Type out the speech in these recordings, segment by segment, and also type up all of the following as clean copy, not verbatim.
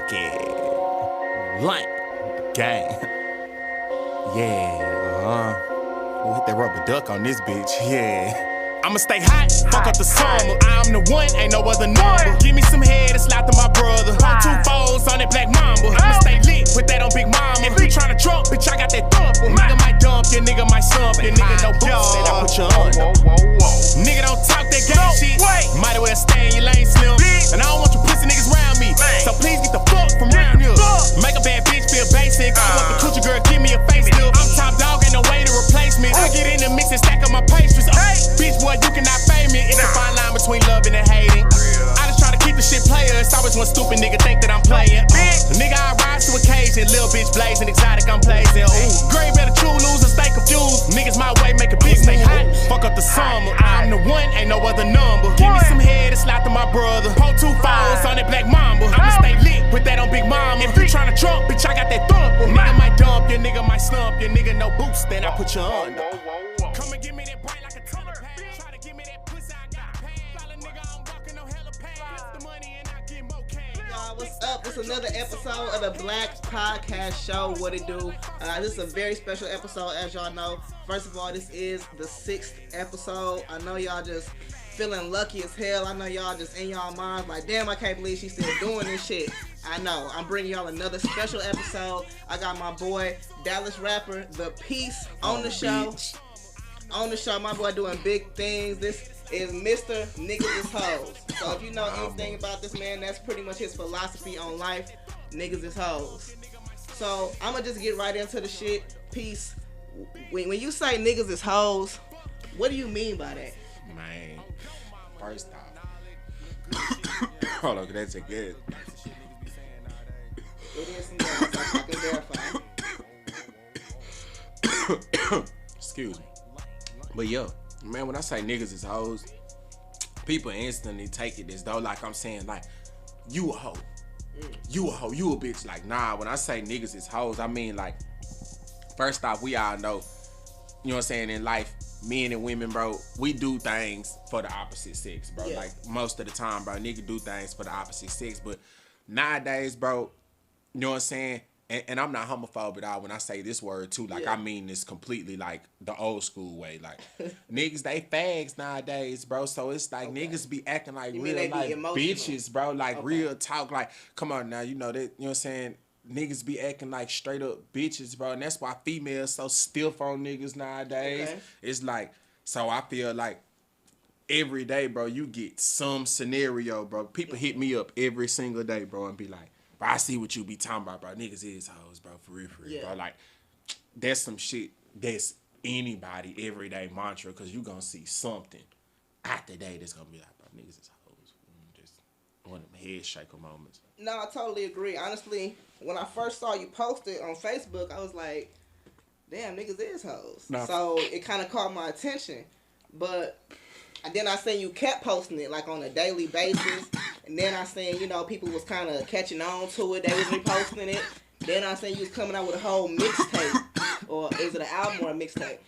Rock it. Lamp. Gang. Yeah. We'll hit that rubber duck on this bitch. Yeah. I'ma stay hot, fuck up the summer. I'm the one, ain't no other number. Give me some head and slap to my brother. Hold 2 foes on that black mamba. I'ma stay lit, put that on Big Mama. If you tryna trump, bitch, I got that thumper. Nigga might dump, your nigga might slump. Your nigga no boots, then I put you under. Nigga don't talk that gang shit. Might as well stay in your lane, slim. And I don't want you pussy niggas around me. So please get the fuck from around here. Make a bad bitch feel basic. I want the coochie girl, give me a facelift. I'm top dog, ain't no way to replace me. I get in the mix and stack up my pastries. Bitch, boy, you cannot fame me. It's a fine line between loving and hating. I just try to keep the shit player. It's always one stupid nigga think that I'm playing. Nigga, I rise to occasion. Lil' bitch blazing, exotic, I'm blazing. Ooh, green better true loser, stay confused. Niggas my way, make a bitch stay hot. Fuck up the summer. I'm the one, ain't no other number. Give me some head and slap to my brother. Hold 2 foes on that black mamba. I'ma stay lit, put that on Big Mama. If you tryna trump, bitch, I got that thumper. Nigga might dump, your nigga might slump. Your nigga no boots, then I put you under. Come and give me that brain like a ton of pain. Try to give me that pussy, I got pain. Follow nigga, I'm walking no hella pain. Flip the money and I get more cash. Y'all, what's up? It's another episode of the Black Podcast Show. What it do? This is a very special episode, as y'all know. First of all, this is the 6th episode. I know y'all just feeling lucky as hell. I know y'all just in y'all minds like, damn, I can't believe she's still doing this shit. I know. I'm bringing y'all another special episode. I got my boy, Dallas rapper, The Peace, on the show. On the show, my boy doing big things. This is Mr. Niggas is Hoes. So if you know anything about this man, that's pretty much his philosophy on life. Niggas is hoes. So I'm gonna just get right into the shit. Peace. When you say niggas is hoes, what do you mean by that? Man, first off. Hold on, that's a good. It is some gas, I can verify. Excuse me. But yo, man, when I say niggas is hoes, people instantly take it as though like I'm saying like, you a hoe. You a hoe, you a bitch. Like, nah, when I say niggas is hoes, I mean like, first off, we all know, you know what I'm saying, in life, men and women, bro, we do things for the opposite sex, bro. Yeah. Like, most of the time, bro, nigga do things for the opposite sex. But nowadays, bro, you know what I'm saying? And I'm not homophobic at all when I say this word too. Like, yeah. I mean this completely like the old school way. Like, niggas, they fags nowadays, bro. So it's like niggas be acting like You real mean they like be emotional? bitches, bro. Like real talk. Like, come on now, you know that. You know what I'm saying? Niggas be acting like straight up bitches, bro. And that's why females so stiff on niggas nowadays. Okay. It's like, so I feel like every day, bro, you get some scenario, bro. People hit me up every single day, bro, and be like, bro, I see what you be talking about, bro. Niggas is hoes, bro, for real, Yeah. bro. Like, that's some shit that's anybody everyday mantra, because you gonna see something out the day that's gonna be like, bro, niggas is hoes. Just one of them head shaker moments. No, I totally agree. Honestly, when I first saw you post it on Facebook, I was like, damn, niggas is hoes. Nah. So it kind of caught my attention. But then I seen you kept posting it like on a daily basis. And then I seen, you know, people was kind of catching on to it. They was reposting it. Then I seen you was coming out with a whole mixtape. Or is it an album or a mixtape?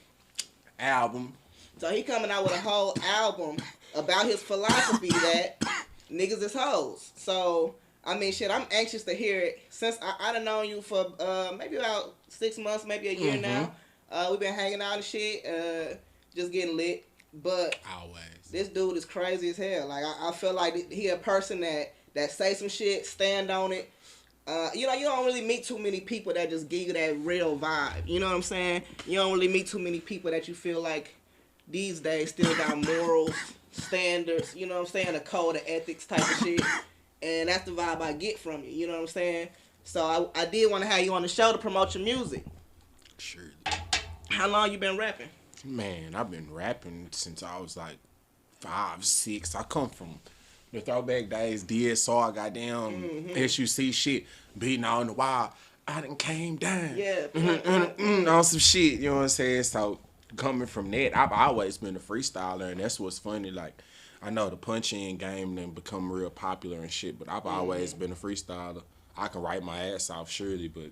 Album. So he coming out with a whole album about his philosophy that niggas is hoes. So, I mean, shit, I'm anxious to hear it. Since I done known you for maybe about 6 months, maybe a year now. We've been hanging out and shit, just getting lit. But Always. this dude is crazy as hell. Like, I feel like he a person that say some shit, stand on it. You know, you don't really meet too many people that just give you that real vibe. You know what I'm saying? You don't really meet too many people that you feel like these days still got morals, standards, you know what I'm saying? A code of ethics type of shit. And that's the vibe I get from you, you know what I'm saying? So I did want to have you on the show to promote your music. Sure. How long you been rapping? Man, I've been rapping since I was like 5, 6. I come from the throwback days, DSR, goddamn SUC shit, beating on the wall. I done came down. Yeah. On some shit, you know what I'm saying? So, coming from that, I've always been a freestyler, and that's what's funny. Like, I know the punch-in game done become real popular and shit, but I've always been a freestyler. I can write my ass off, surely, but...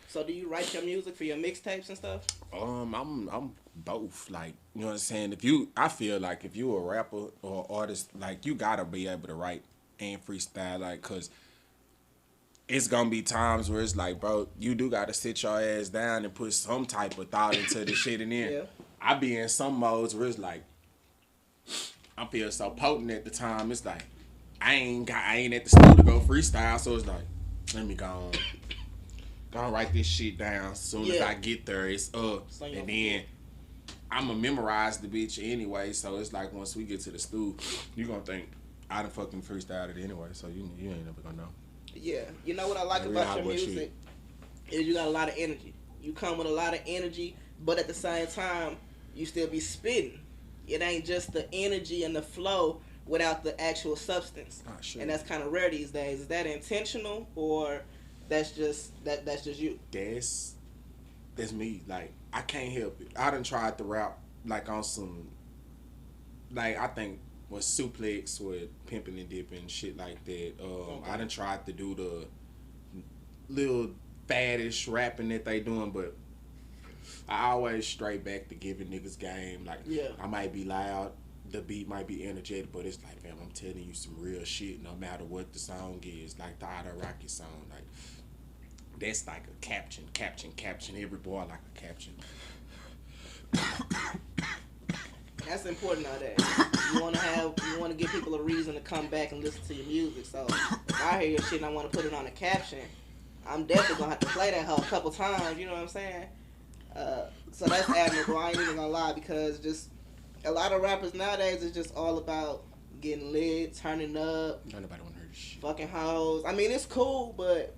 So do you write your music for your mixtapes and stuff? I'm both. Like, you know what I'm saying? I feel like if you a rapper or artist, like, you gotta be able to write and freestyle, like, cause it's gonna be times where it's like, bro, you do gotta sit your ass down and put some type of thought into the shit. And then Yeah. I be in some modes where it's like, I feel so potent at the time. It's like I ain't at the studio to go freestyle, so it's like, let me go on write this shit down. As soon as I get there, it's up, So and then I'ma memorize the bitch anyway. So it's like once we get to the stool, you gonna think I done fucking freestyled it anyway. So you ain't never gonna know. Yeah, you know what I like about your music is you got a lot of energy. You come with a lot of energy, but at the same time, you still be spitting. It ain't just the energy and the flow without the actual substance. Sure. And that's kind of rare these days. Is that intentional or that's just you? That's me. Like I can't help it. I done tried to rap like on some, like I think was suplex with pimping and dipping shit like that. I done tried to do the little faddish rapping that they doing, but I always straight back to giving niggas game. Like I might be loud, the beat might be energetic, but it's like, fam, I'm telling you some real shit no matter what the song is. Like the Outer Rocky song, like that's like a caption. Every boy like a caption. That's important nowadays. You want to give people a reason to come back and listen to your music. So if I hear your shit and I want to put it on a caption, I'm definitely gonna have to play that hoe a couple times. You know what I'm saying? So that's admirable. I ain't even gonna lie, because just a lot of rappers nowadays is just all about getting lit, turning up. Nobody wanna hear this shit. Fucking hoes. I mean, it's cool, but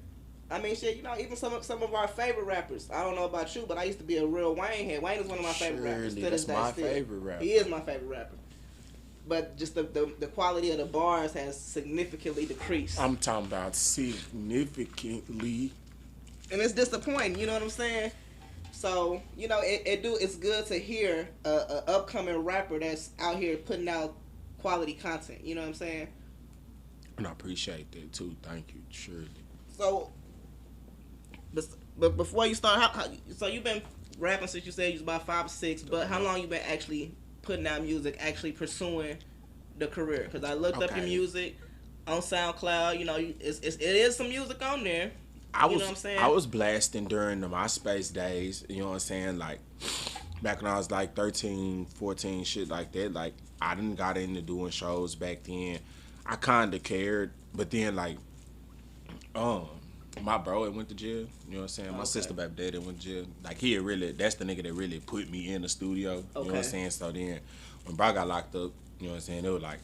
I mean, shit. You know, even some of our favorite rappers. I don't know about you, but I used to be a real Wayne head. Wayne is one of my favorite rappers. That's my favorite rapper. He is my favorite rapper. But just the quality of the bars has significantly decreased. I'm talking about significantly. And it's disappointing, you know what I'm saying? So, you know, it's good to hear a upcoming rapper that's out here putting out quality content, you know what I'm saying? And I appreciate that too. Thank you, surely. So, but before you start, so you've been rapping since you said you was about 5 or 6, but how long you been actually putting out music, actually pursuing the career? Because I looked up your music on SoundCloud. You know, it is some music on there. You know what I'm saying? I was blasting during the MySpace days. You know what I'm saying? Like back when I was like 13, 14, shit like that. Like I done got into doing shows back then. I kind of cared, but then like, my bro had went to jail. You know what I'm saying? My sister back there that went to jail. Like that's the nigga that really put me in the studio. You know what I'm saying? So then when bro got locked up, you know what I'm saying, it was like,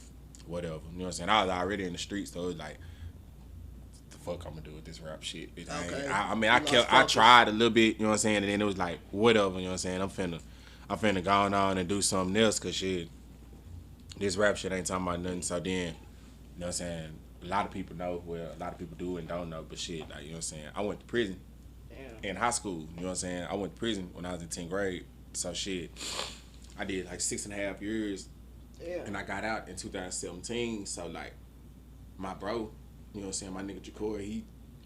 whatever. You know what I'm saying? I was already in the streets, so it was like, the fuck I'm gonna do with this rap shit? I mean, I tried a little bit, you know what I'm saying, and then it was like, whatever, you know what I'm saying? I'm finna go on and do something else, cause shit, this rap shit ain't talking about nothing. So then, you know what I'm saying, a lot of people know, well, a lot of people do and don't know, but shit, like, you know what I'm saying, I went to prison in high school, you know what I'm saying? I went to prison when I was in 10th grade, so shit, I did like 6.5 years, and I got out in 2017, so like, my bro, you know what I'm saying, my nigga Jakor, he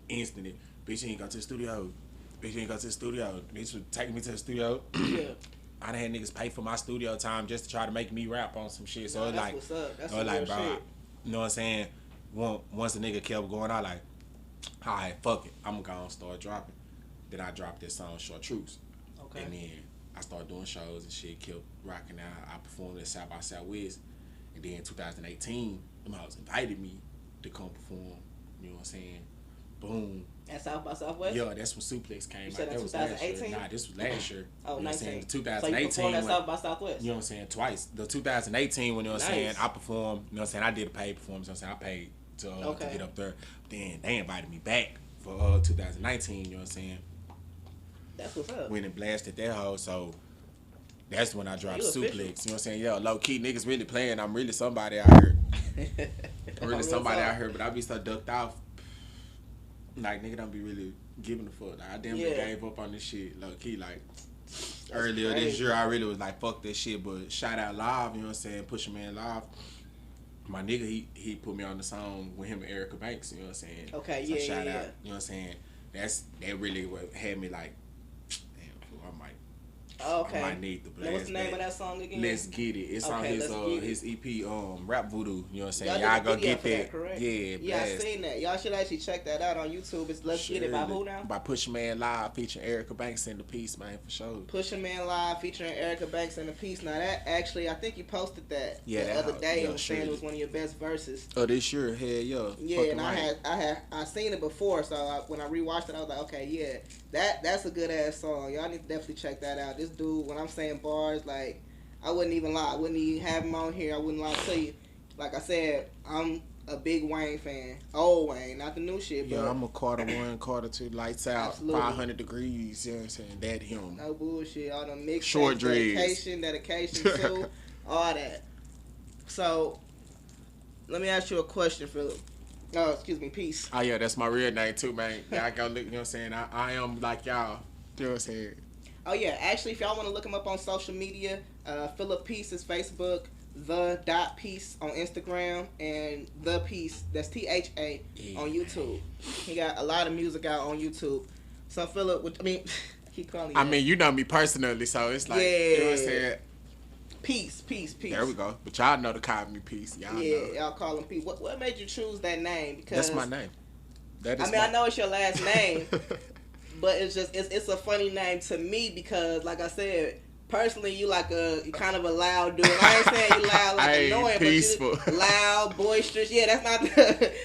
instantly, bitch, you ain't go to the studio. Bitch, you ain't go to the studio. Bitch would take me to the studio. Yeah. I done had niggas pay for my studio time just to try to make me rap on some shit. So it's like, what's up. That's like, bro, shit. you know what I'm saying? Once the nigga kept going out, like, all right, fuck it, I'm gonna start dropping. Then I dropped this song, Short Truths. Okay. And then I started doing shows and shit, kept rocking out. I performed at South by Southwest. And then in 2018, them hoes invited me to come perform. You know what I'm saying? Boom. At South by Southwest? Yeah, that's when Suplex came out. Said that was 2018? Nah, this was last year. Oh, you know 19. 2018. So you performed at South by Southwest? You know what I'm saying? Twice. The 2018 when, you know what I'm saying, Nice. I performed, you know what I'm saying, I did a paid performance, you know what I'm saying, I paid to get up there. Then they invited me back for 2019, you know what I'm saying? That's what's up. Went and blasted that hoe, so that's when I dropped You Suplex. official. You know what I'm saying? Yeah, low key niggas really playing. I'm really somebody out here. I'm really somebody out here, but I be so ducked off. Like, nigga don't be really giving a fuck. Like, I damn near gave up on this shit, low key. Like, earlier this year, I really was like, fuck this shit. But shout out Live, you know what I'm saying? Push Man Live. My nigga, he put me on the song with him and Erica Banks, you know what I'm saying? Okay, so yeah, shout yeah, out, yeah. you know what I'm saying? That really what had me like, damn, fool, I might Okay. I might need the blast. What's the name of that song again? Let's Get It. It's on his EP, Rap Voodoo. You know what I'm saying? Y'all go get that. Correct? Yeah, yeah, I seen that. Y'all should actually check that out on YouTube. It's Let's Get It by who now? By Pusha Man Live featuring Erica Banks in the piece, man, for sure. Pusha Man Live featuring Erica Banks in the piece. Now that actually, I think you posted that the other day and was saying it was one of your best verses. Oh, this sure, hell yeah. Yeah, and I seen it before, so when I rewatched it, I was like, okay, yeah, that's a good ass song. Y'all need to definitely check that out. This dude, when I'm saying bars, like, I wouldn't even lie. I wouldn't even have him on here. I wouldn't lie to you. Like I said, I'm a big Wayne fan. Old Wayne, not the new shit. But yeah, I'm a Carter 1, Carter 2, lights out, absolutely. 500 degrees. You know what I'm saying? That him. No bullshit. All the mixed short dreads, dedication too, all that. So, let me ask you a question, Philip. Oh, excuse me, Peace. Oh yeah, that's my real name too, man. Y'all go look. You know what I'm saying? I am like y'all. You know what I'm saying? Oh yeah, actually, if y'all want to look him up on social media, Philip Peace is Facebook, the.peace on Instagram, and the Peace, that's THA, on YouTube. He got a lot of music out on YouTube. So Philip, keep calling you. I mean, you know me personally, so it's like, you know what I'm saying? Peace. There we go. But y'all know to call me Peace. Y'all know. Y'all call him Peace. What made you choose that name? Because that's my name. I know it's your last name. But it's just it's a funny name to me because, like I said, personally you kind of a loud dude. I ain't saying you loud like annoying, peaceful. But you loud, boisterous. Yeah, that's not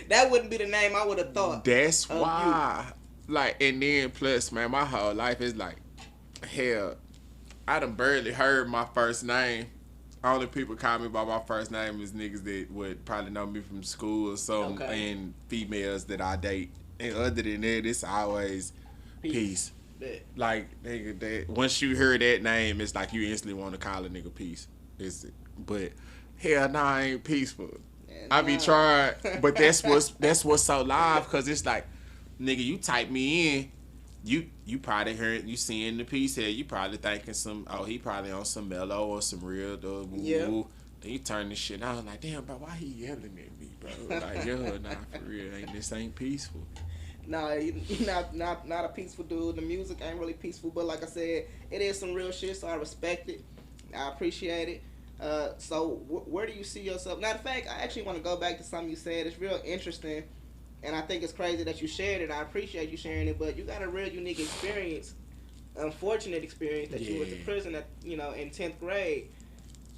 that wouldn't be the name I would have thought. That's why. Like, and then plus, man, my whole life is like, hell, I done barely heard my first name. Only people call me by my first name is niggas that would probably know me from school or something, and females that I date. And other than that, it's always Peace. Like, nigga, once you hear that name, it's like you instantly want to call a nigga Peace. But hell, nah, I ain't peaceful. I be trying, but that's what's so live, because it's like, nigga, you type me in, you probably heard, you seeing the piece here, you probably thinking he probably on some mellow or some real woo woo. Then you turn this shit on, like, damn, bro, why he yelling at me, bro? Like, yo, nah, for real, this ain't peaceful. Nah, you're not a peaceful dude. The music ain't really peaceful, but like I said, it is some real shit, so I respect it. I appreciate it. So where do you see yourself? Matter of fact, I actually want to go back to something you said. It's real interesting, and I think it's crazy that you shared it. I appreciate you sharing it, but you got a real unique experience, unfortunate experience that you went to prison in 10th grade.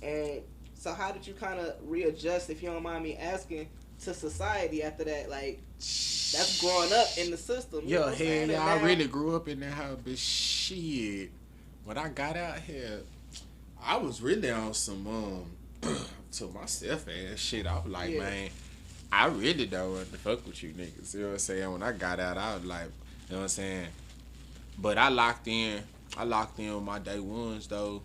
And so how did you kind of readjust, if you don't mind me asking, to society after that? Like, that's growing up in the system. Yo, hell yeah, I really grew up in that house, but shit, when I got out here, I was really on some to myself ass shit. I was like, man, I really don't want to fuck with you niggas. You know what I'm saying? When I got out, I was like, you know what I'm saying? But I locked in with my day ones though.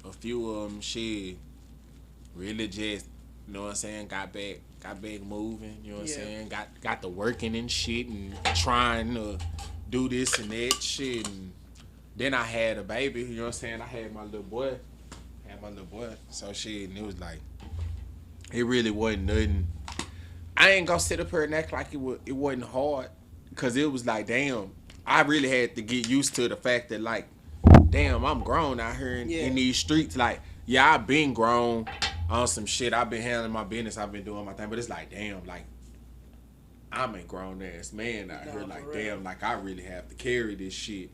A few of them, shit, really just, you know what I'm saying, got back moving, you know what I'm saying? Got to working and shit and trying to do this and that shit. And then I had a baby, you know what I'm saying? I had my little boy. So shit, and it was like, it really wasn't nothing. I ain't gonna sit up here and act like it wasn't hard, because it was like, damn, I really had to get used to the fact that, like, damn, I'm grown out here in these streets. Like, yeah, I've been grown on some shit. I've been handling my business. I've been doing my thing. But it's like, damn, like, I'm a grown-ass man out here. Like, damn, like, I really have to carry this shit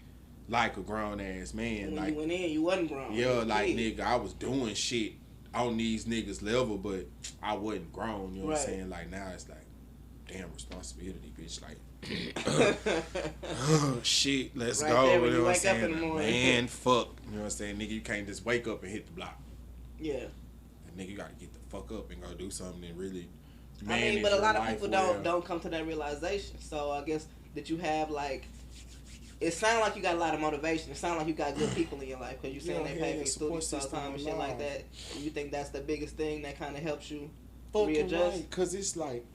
like a grown-ass man. When like, you went in, you wasn't grown. Yeah, like, nigga, I was doing shit on these niggas' level, but I wasn't grown. You know what I'm saying? Like, now it's like, damn, responsibility, bitch. Like, oh, shit, let's go. There you when know you what I'm wake up saying? in the morning. Man, fuck. You know what I'm saying? Nigga, you can't just wake up and hit the block. Yeah. And nigga, you gotta get the fuck up and go do something and really but a lot of people don't come to that realization. So I guess that you have, like, it sounds like you got a lot of motivation. It sounds like you got good people in your life, because you saying they pay for your studios sometime and shit like that. You think that's the biggest thing that kind of helps you readjust? Right, because it's like,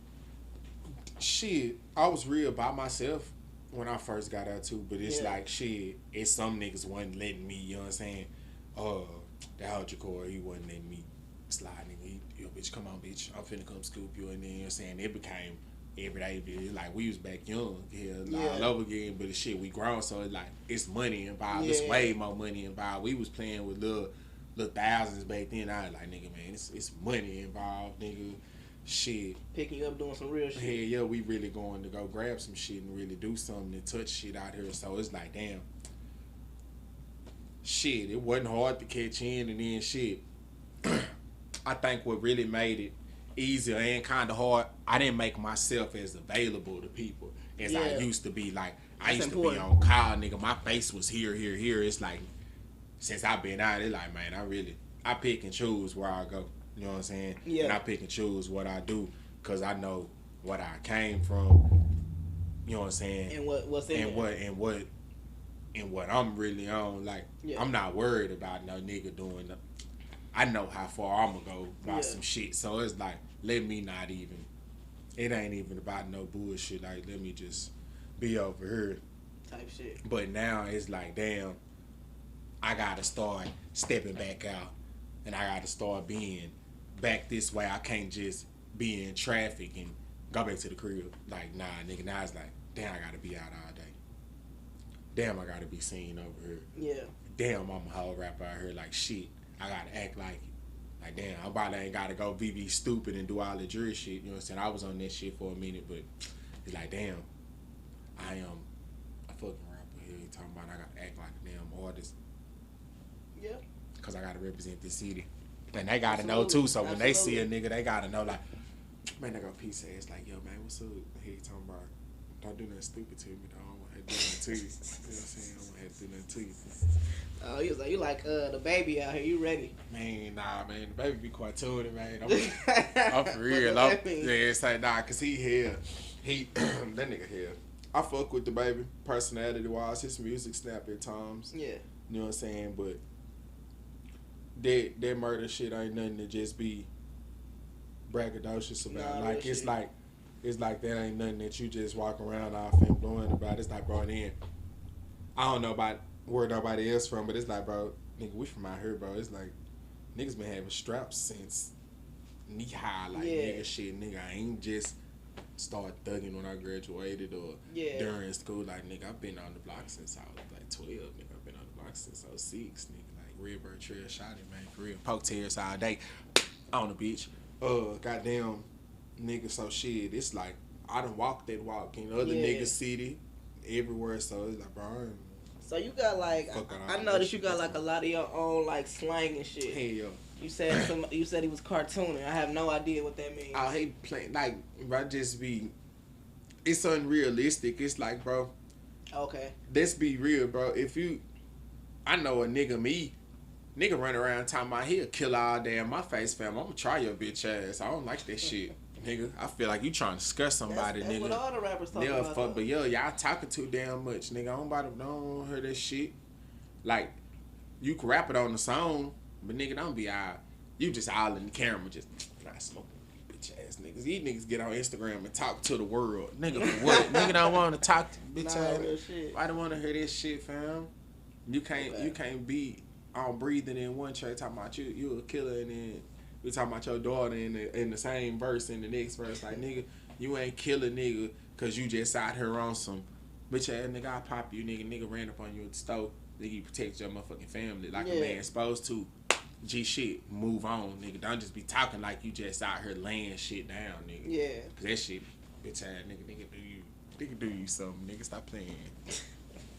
shit, I was real by myself when I first got out too, but it's like, shit, it's some niggas wasn't letting me, you know what I'm saying? That hardcore, he wasn't letting me slide, nigga. Yo, bitch, come on, bitch. I'm finna come scoop you, and then, you know what I'm saying? It became every day. It's like we was back young here all over again, but the shit we grown, so it's like it's money involved. It's way more money involved. We was playing with little thousands back then. I was like, nigga, man, it's money involved, nigga. Shit. Picking you up doing some real shit. Hell yeah, we really going to go grab some shit and really do something and touch shit out here. So it's like, damn. Shit, it wasn't hard to catch in, and then shit. I think what really made it easier and kind of hard, I didn't make myself as available to people as I used to be. Like, I used to be on call, nigga. My face was here. It's like, since I've been out, it's like, man, I pick and choose where I go. You know what I'm saying? Yeah. And I pick and choose what I do because I know what I came from. You know what I'm saying? And what's in it. And what I'm really on. Like, I'm not worried about no nigga doing the, I know how far I'm gonna go about some shit. So it's like, let me not even, it ain't even about no bullshit. Like, let me just be over here. Type shit. But now it's like, damn, I gotta start stepping back out. And I gotta start being back this way. I can't just be in traffic and go back to the crib. Like, nah, nigga, now it's like, damn, I gotta be out all day. Damn, I gotta be seen over here. Yeah. Damn, I'm a whole rapper out here. Like, shit, I gotta act like it. Like, damn, I probably ain't gotta go VV stupid and do all the jury shit. You know what I'm saying? I was on that shit for a minute, but it's like, damn, I am a fucking rapper here. You talking about I gotta act like a damn artist. Yeah. Because I gotta represent this city. And they gotta know too. So when they see a nigga, they gotta know, like, man, they go peace ass. Like, yo, man, what's up? Hey, you talking about, don't do nothing stupid to me, though. I don't want to do nothing to you. You know what I'm saying? I don't want to do nothing to you. Oh, he was like, you like the baby out here. You ready? Man, nah, man. The baby be cartooning, man. I'm for real. Yeah, it's like, nah, because he here. That nigga here. I fuck with the baby personality-wise. His music snap at times. Yeah. You know what I'm saying? But that murder shit ain't nothing to just be braggadocious about. Nah, like, it's like that ain't nothing that you just walk around off and blowing about. It's like, bro, then I don't know about where nobody else from, but it's like, bro, nigga, we from out here, bro. It's like, niggas been having straps since knee high, like, nigga, shit, nigga, I ain't just start thugging when I graduated or during school. Like, nigga, I've been on the block since I was like 12, nigga. I've been on the block since I was 6, nigga. Like, Redbird Trail, shot it, man, for real. Poke tears all day on the beach. Goddamn, nigga, so shit, it's like, I done walked that walk in other niggas' city, everywhere, so it's like, bro, so you got like, I know that you got like a lot of your own like slang and shit. Hell yeah. You said he was cartooning. I have no idea what that means. I hate playing, like, bro, just be, it's unrealistic. It's like, bro, okay, let's be real, bro. I know a nigga run around talking about he'll kill all day in my face, fam. I'm gonna try your bitch ass. I don't like that shit, nigga. I feel like you trying to scare somebody, that's nigga. That's what all the rappers talking about. Fuck, but yo, y'all talking too damn much, nigga. I don't hear that shit. Like, you can rap it on the song, but nigga, don't be out. You just all in the camera, just not smoking bitch ass niggas. These niggas get on Instagram and talk to the world, nigga. For what? Nigga don't want to talk to bitch ass. I don't want to hear this shit, fam. You can't be on breathing in one track talking about you a killer, and then we talking about your daughter in the same verse in the next verse. Like, nigga, you ain't killing nigga because you just out here on some bitch ass nigga. I pop you, nigga ran up on you at the stove. Nigga, you protect your motherfucking family like a man supposed to. G shit, move on, nigga. Don't just be talking like you just out here laying shit down, nigga. Yeah. Cause that shit, bitch ass nigga do you something, nigga. Stop playing.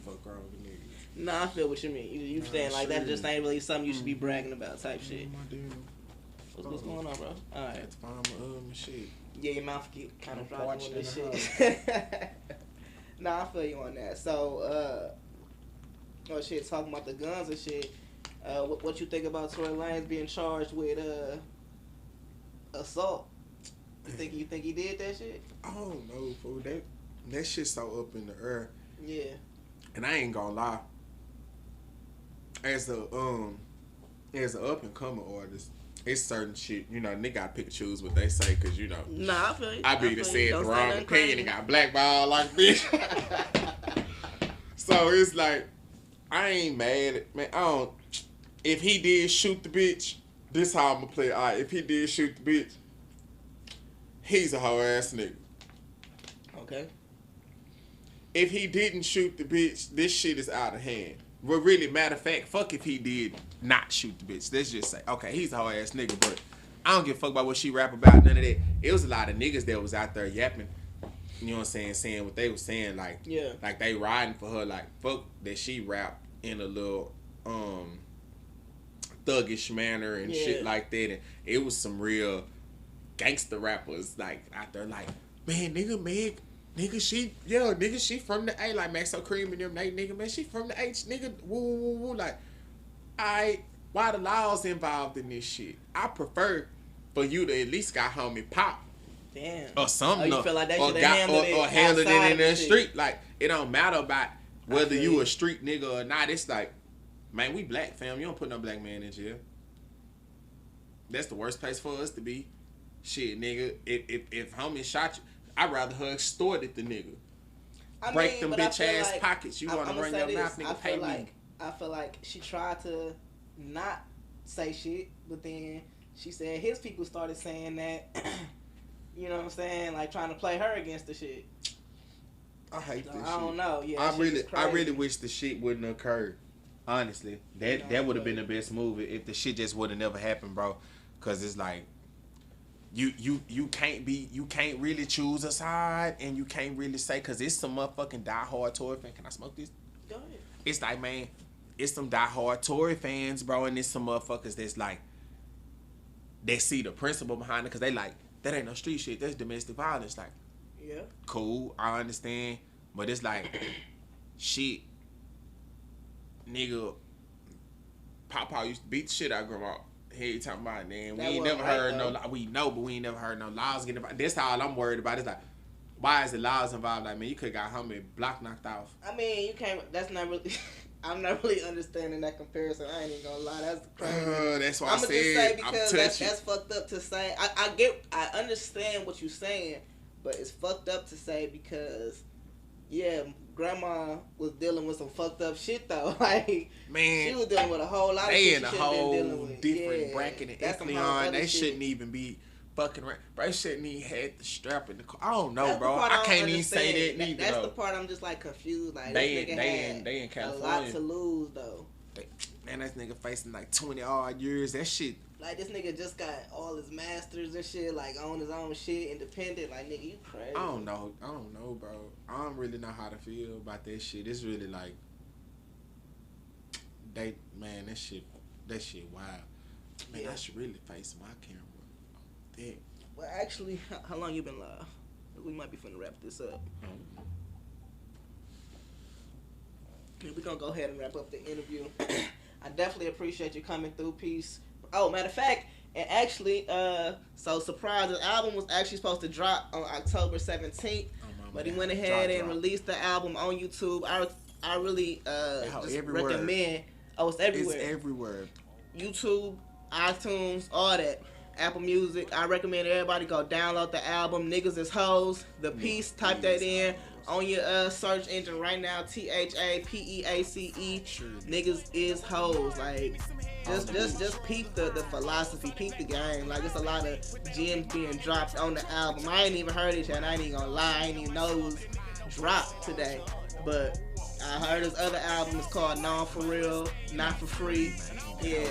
Fuck wrong with niggas. Nah, I feel what you mean. You saying like that just ain't really something you should be bragging about type shit. What's going on, bro? Alright. That's fine, shit. Yeah, your mouth keep kind of dry doing this shit. Nah, I feel you on that. So, oh shit, talking about the guns and shit. What you think about Tory Lanez being charged with assault? You think he did that shit? I don't know, fool. That shit's so up in the air. Yeah. And I ain't gonna lie. As a up and coming artist, it's certain shit, you know, nigga gotta pick and choose what they say, cause you know. Nah, I feel you. I be the said the wrong opinion and got blackballed like this. So it's like, I ain't mad at, man, I don't. If he did shoot the bitch, this how I'm gonna play. If he did shoot the bitch, he's a hoe ass nigga. Okay. If he didn't shoot the bitch, this shit is out of hand. Well, really, matter of fact, fuck if he did not shoot the bitch. Let's just say, okay, he's a whole ass nigga, but I don't give a fuck about what she rap about, none of that. It was a lot of niggas that was out there yapping, you know what I'm saying, saying what they was saying, like, like they riding for her, like, fuck that she rap in a little, thuggish manner and shit like that. And it was some real gangster rappers, like, out there, like, man, nigga, she from the A, like Maxo Cream and them, nigga, man, she from the H, nigga, woo, like, why the laws involved in this shit? I prefer for you to at least got homie pop. Damn. Or something. You feel like they should have handled it in the shit. street. Like, it don't matter about whether you a street nigga or not. It's like, man, we black, fam. You don't put no black man in jail. That's the worst place for us to be. Shit, nigga, if homie shot you, I'd rather her extorted the nigga. Break them bitch ass pockets. You want to run your mouth, nigga, pay me. I feel like she tried to not say shit, but then she said his people started saying that, you know what I'm saying, like trying to play her against the shit. I hate this shit. I don't know. Yeah, I really wish the shit wouldn't occur. Honestly, that would have been the best move if the shit just would have never happened, bro. Cause it's like you can't really choose a side, and you can't really say, cause it's some motherfucking diehard Tory fan. Can I smoke this? Go ahead. It's like, man, it's some diehard Tory fans, bro, and it's some motherfuckers that's like, they see the principle behind it, cause they like, that ain't no street shit, that's domestic violence. Like, yeah, cool, I understand, but it's like, shit, nigga, Papa used to beat the shit out of grandma. He talking about, man, we ain't never heard we know, but we ain't never heard no laws getting involved. That's all I'm worried about. It's like, why is the laws involved? Like, man, you could got homie block knocked off. I mean, you can't, that's not really, I'm not really understanding that comparison. I ain't even gonna lie, that's crazy. That's why I'm gonna just say, because that's fucked up to say. I understand what you're saying, but it's fucked up to say because, yeah, grandma was dealing with some fucked up shit though. Like, man, she was dealing with a whole lot of shit. They in a whole different bracket and echelon. They shouldn't even be fucking around. Bro, shouldn't even had the strap in the car. I don't know, bro. I can't even say that neither. That's the part I'm just like confused. Like, they in California. A lot to lose though. Man, that nigga facing like 20 odd years. That shit. Like, this nigga just got all his masters and shit, like, on his own shit, independent. Like, nigga, you crazy. I don't know, bro. I don't really know how to feel about that shit. It's really like, that shit wild. Man, I should really face my camera. Damn. Well, actually, how long you been live? We might be finna wrap this up. Okay, we're gonna go ahead and wrap up the interview. I definitely appreciate you coming through. Peace. Oh, matter of fact, and actually, so surprise, the album was actually supposed to drop on October 17th, but he went ahead and released the album on YouTube. I really just recommend. Oh, it's everywhere. It's everywhere. YouTube, iTunes, all that. Apple Music. I recommend everybody go download the album. Niggas is Hoes. The Piece. Type that in on your search engine right now. THAPEACE. Niggas is Hoes. Like, just peep the philosophy, peep the game. Like, it's a lot of gems being dropped on the album. I ain't even heard it yet. I ain't even gonna lie. I ain't even know it was dropped today. But I heard his other album is called Non For Real, Not For Free. Yeah.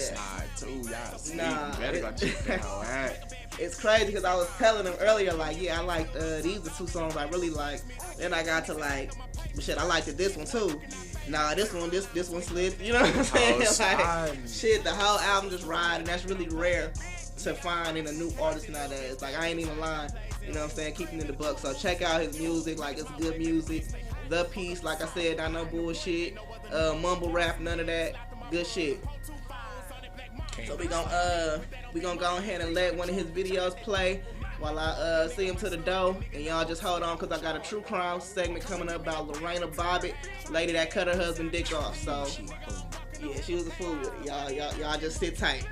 It's crazy because I was telling him earlier, like, yeah, I like these are two songs I really like. Then I got to like, shit, I liked this one too. Nah, this one slid. You know what I'm saying? Like, shit, the whole album just ride, and that's really rare to find in a new artist nowadays. Like, I ain't even lying. You know what I'm saying? Keeping in the buck. So check out his music. Like, it's good music. The Piece, like I said, not no bullshit. Mumble rap, none of that. Good shit. So we gonna go ahead and let one of his videos play while I see him to the door, and y'all just hold on because I got a true crime segment coming up about Lorena Bobbitt, lady that cut her husband dick off. So yeah, she was a fool with it. Y'all just sit tight.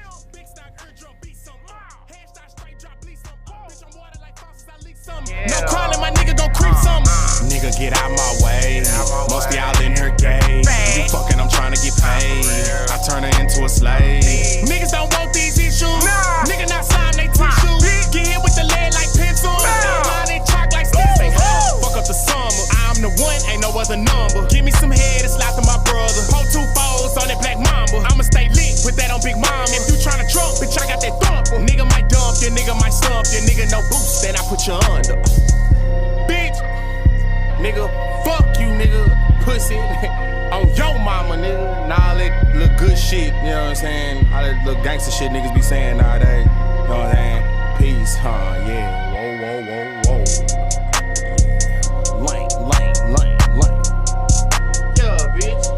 No crawling, my nigga gon' creep some. Nigga, get out my way. Most of y'all in her gay. You fucking, I'm trying to get paid. I turn her into a slave. Niggas don't want these issues. Nigga not sliding they tissue. Get hit with the lead like pencil. Line they chalk like Steve. Fuck up the one, ain't no other number. Give me some head, it's like to my brother. Pull 2 foes on that black mamba. I'ma stay lit, put that on Big Mama. If you tryna drunk, bitch, I got that thumper. Nigga might dump you, nigga might stump you. Nigga no boost, then I put you under. Bitch, nigga, fuck you, nigga, pussy. On your mama, nigga. Nah, all that little good shit, you know what I'm saying? All that little gangster shit niggas be saying nowadays. You know what I'm saying? Peace, huh? Yeah. Whoa. Lame. Yeah, bitch.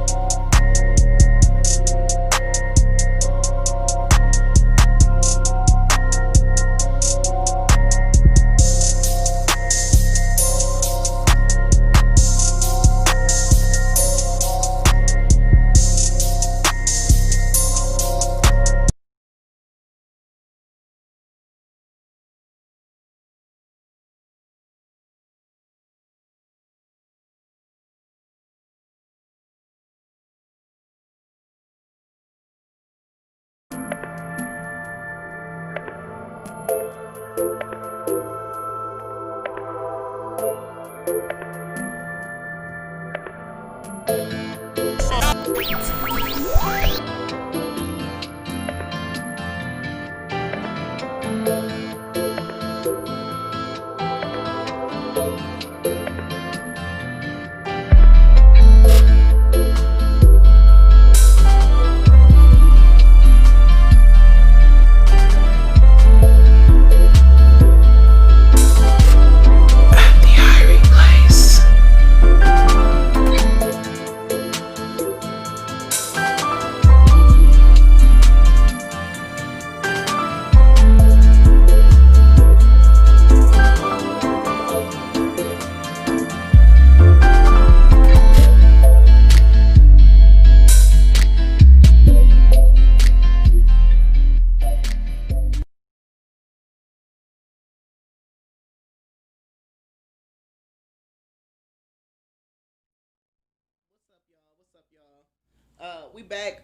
We back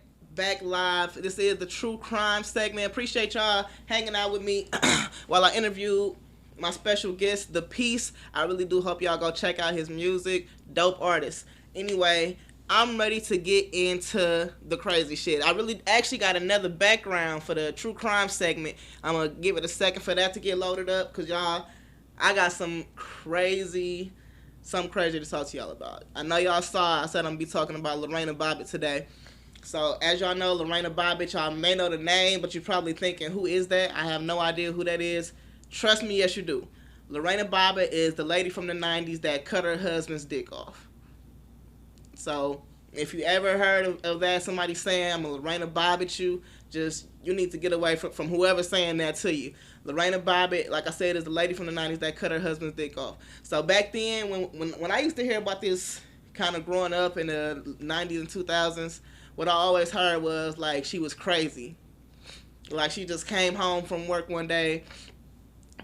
live. This is the true crime segment. Appreciate y'all hanging out with me while I interview my special guest, The Peace. I really do hope y'all go check out his music. Dope artist. Anyway, I'm ready to get into the crazy shit. I really actually got another background for the true crime segment. I'm gonna give it a second for that to get loaded up, cause y'all, I got something crazy to talk to y'all about. I know y'all saw I said I'm gonna be talking about Lorena Bobbitt today. So as y'all know, Lorena Bobbitt, y'all may know the name, but you're probably thinking, who is that? I have no idea who that is. Trust me, yes you do. Lorena Bobbitt is the lady from the 90s that cut her husband's dick off. So if you ever heard of that, somebody saying, I'm a Lorena Bobbitt you need to get away from whoever's saying that to you. Lorena Bobbitt, like I said, is the lady from the 90s that cut her husband's dick off. So back then, when I used to hear about this kind of growing up in the 90s and 2000s, what I always heard was, like, she was crazy. Like, she just came home from work one day.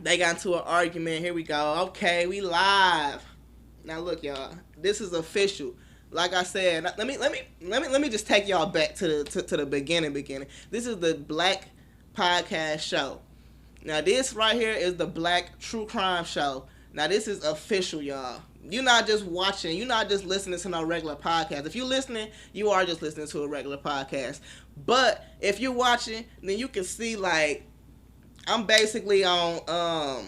They got into an argument. Here we go. Okay, we live. Now, look, y'all. This is official. Like I said, let me just take y'all back to the beginning. This is the Black Podcast Show. Now, this right here is the Black True Crime Show. Now, this is official, y'all. You're not just watching. You're not just listening to no regular podcast. If you're listening, you are just listening to a regular podcast. But if you're watching, then you can see, like, I'm basically on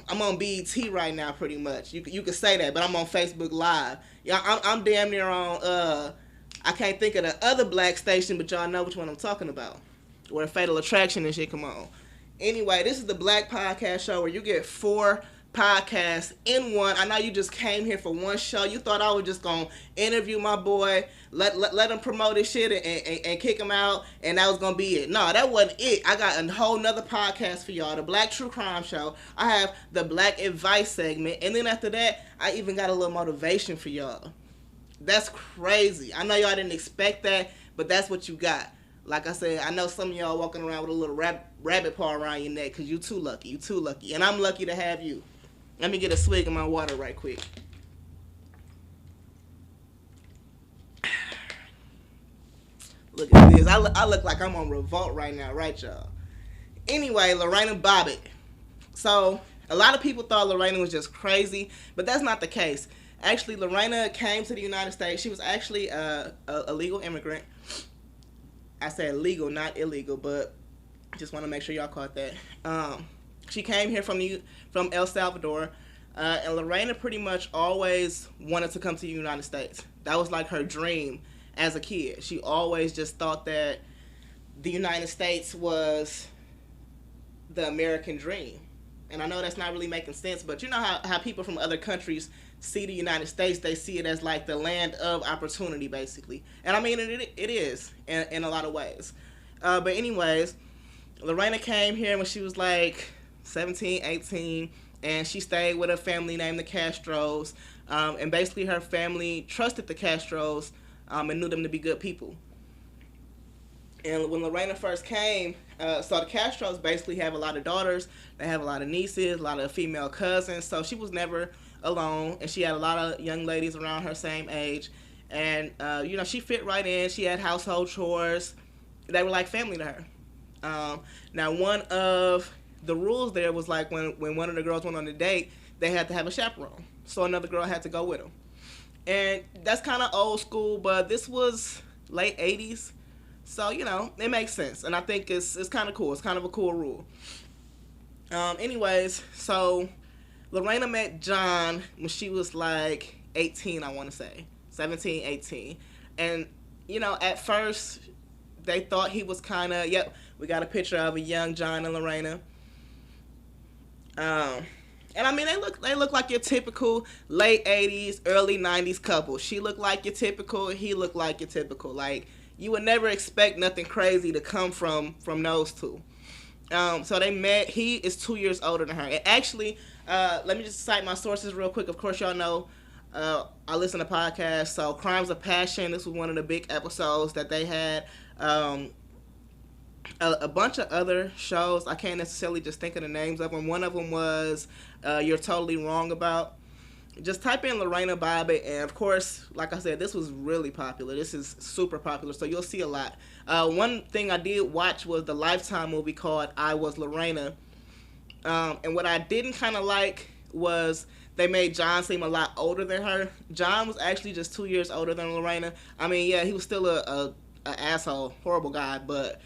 I'm on BET right now, pretty much. You can say that, but I'm on Facebook Live. Yeah, I'm damn near on I can't think of the other black station, but y'all know which one I'm talking about, where Fatal Attraction and shit come on. Anyway, this is the Black Podcast Show where you get 4 podcasts in one. I know you just came here for one show. You thought I was just gonna interview my boy, let him promote his shit and kick him out, and that was gonna be it. No, that wasn't it. I got a whole nother podcast for y'all, the Black True Crime Show. I have the Black Advice segment, and then after that, I even got a little motivation for y'all. That's crazy. I know y'all didn't expect that, but that's what you got. Like I said, I know some of y'all walking around with a little rabbit paw around your neck because you too lucky. And I'm lucky to have you. Let me get a swig of my water right quick. Look at this. I look like I'm on revolt right now, right, y'all? Anyway, Lorena Bobbitt. So, a lot of people thought Lorena was just crazy, but that's not the case. Actually, Lorena came to the United States. She was actually a legal immigrant. I said legal, not illegal, but just want to make sure y'all caught that. She came here from El Salvador, and Lorena pretty much always wanted to come to the United States. That was like her dream as a kid. She always just thought that the United States was the American dream. And I know that's not really making sense, but you know how people from other countries see the United States, they see it as like the land of opportunity, basically. And I mean, it is in a lot of ways. But anyways, Lorena came here when she was like 17, 18, and she stayed with a family named the Castros. And basically her family trusted the Castros and knew them to be good people. And when Lorena first came, so the Castros basically have a lot of daughters. They have a lot of nieces, a lot of female cousins. So she was never alone, and she had a lot of young ladies around her same age. And, she fit right in. She had household chores. They were like family to her. Now, one of the rules there was like when one of the girls went on a date, they had to have a chaperone. So another girl had to go with them. And that's kind of old school, but this was late 80s. So, it makes sense. And I think it's kind of cool. It's kind of a cool rule. Anyways, so Lorena met John when she was like 18, I want to say. 17, 18. And, at first, they thought he was kind of, yep, we got a picture of a young John and Lorena. And I mean, they look like your typical late 80s, early 90s couple. She looked like your typical, he looked like your typical. Like, you would never expect nothing crazy to come from those two. So they met. He is 2 years older than her. And actually, let me just cite my sources real quick. Of course, y'all know I listen to podcasts. So Crimes of Passion, this was one of the big episodes that they had. A bunch of other shows. I can't necessarily just think of the names of them. One of them was You're Totally Wrong About. Just type in Lorena Bobbitt, and of course, like I said, this was really popular. This is super popular, so you'll see a lot. One thing I did watch was the Lifetime movie called I Was Lorena. And what I didn't kind of like was they made John seem a lot older than her. John was actually just 2 years older than Lorena. I mean, yeah, he was still a asshole, horrible guy, but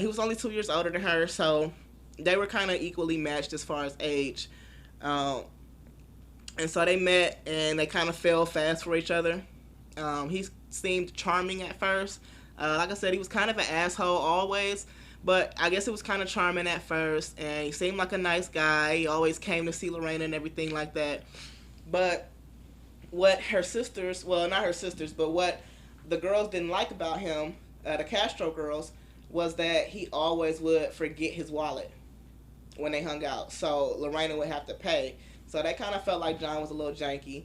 he was only 2 years older than her, so they were kind of equally matched as far as age. And so they met, and they kind of fell fast for each other. He seemed charming at first. Like I said, he was kind of an asshole always, but I guess it was kind of charming at first, and he seemed like a nice guy. He always came to see Lorena and everything like that. But what her sisters, well, not her sisters, but what the girls didn't like about him, the Castro girls, was that he always would forget his wallet when they hung out. So Lorena would have to pay. So they kind of felt like John was a little janky.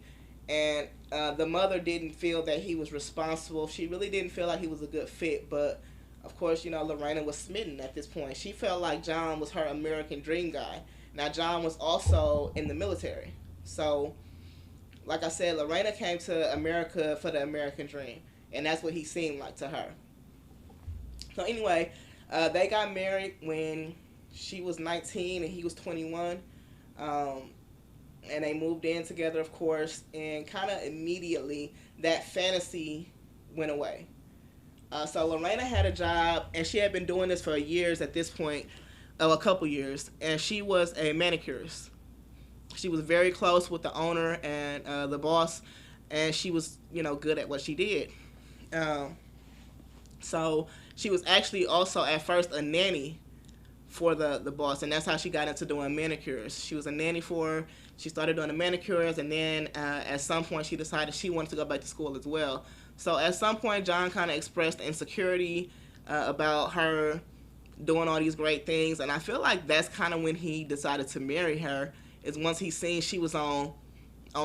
And the mother didn't feel that he was responsible. She really didn't feel like he was a good fit. But, of course, Lorena was smitten at this point. She felt like John was her American dream guy. Now, John was also in the military. So, like I said, Lorena came to America for the American dream. And that's what he seemed like to her. So, anyway, they got married when she was 19 and he was 21. And they moved in together, of course, and kind of immediately that fantasy went away. So Lorena had a job, and she had been doing this for years at this point, a couple years, and she was a manicurist. She was very close with the owner and the boss, and she was, good at what she did. So she was actually also at first a nanny for the boss, and that's how she got into doing manicures. She was a nanny for her. She started doing the manicures, and then at some point she decided she wanted to go back to school as well. So at some point, John kind of expressed insecurity about her doing all these great things, and I feel like that's kind of when he decided to marry her, is once he seen she was on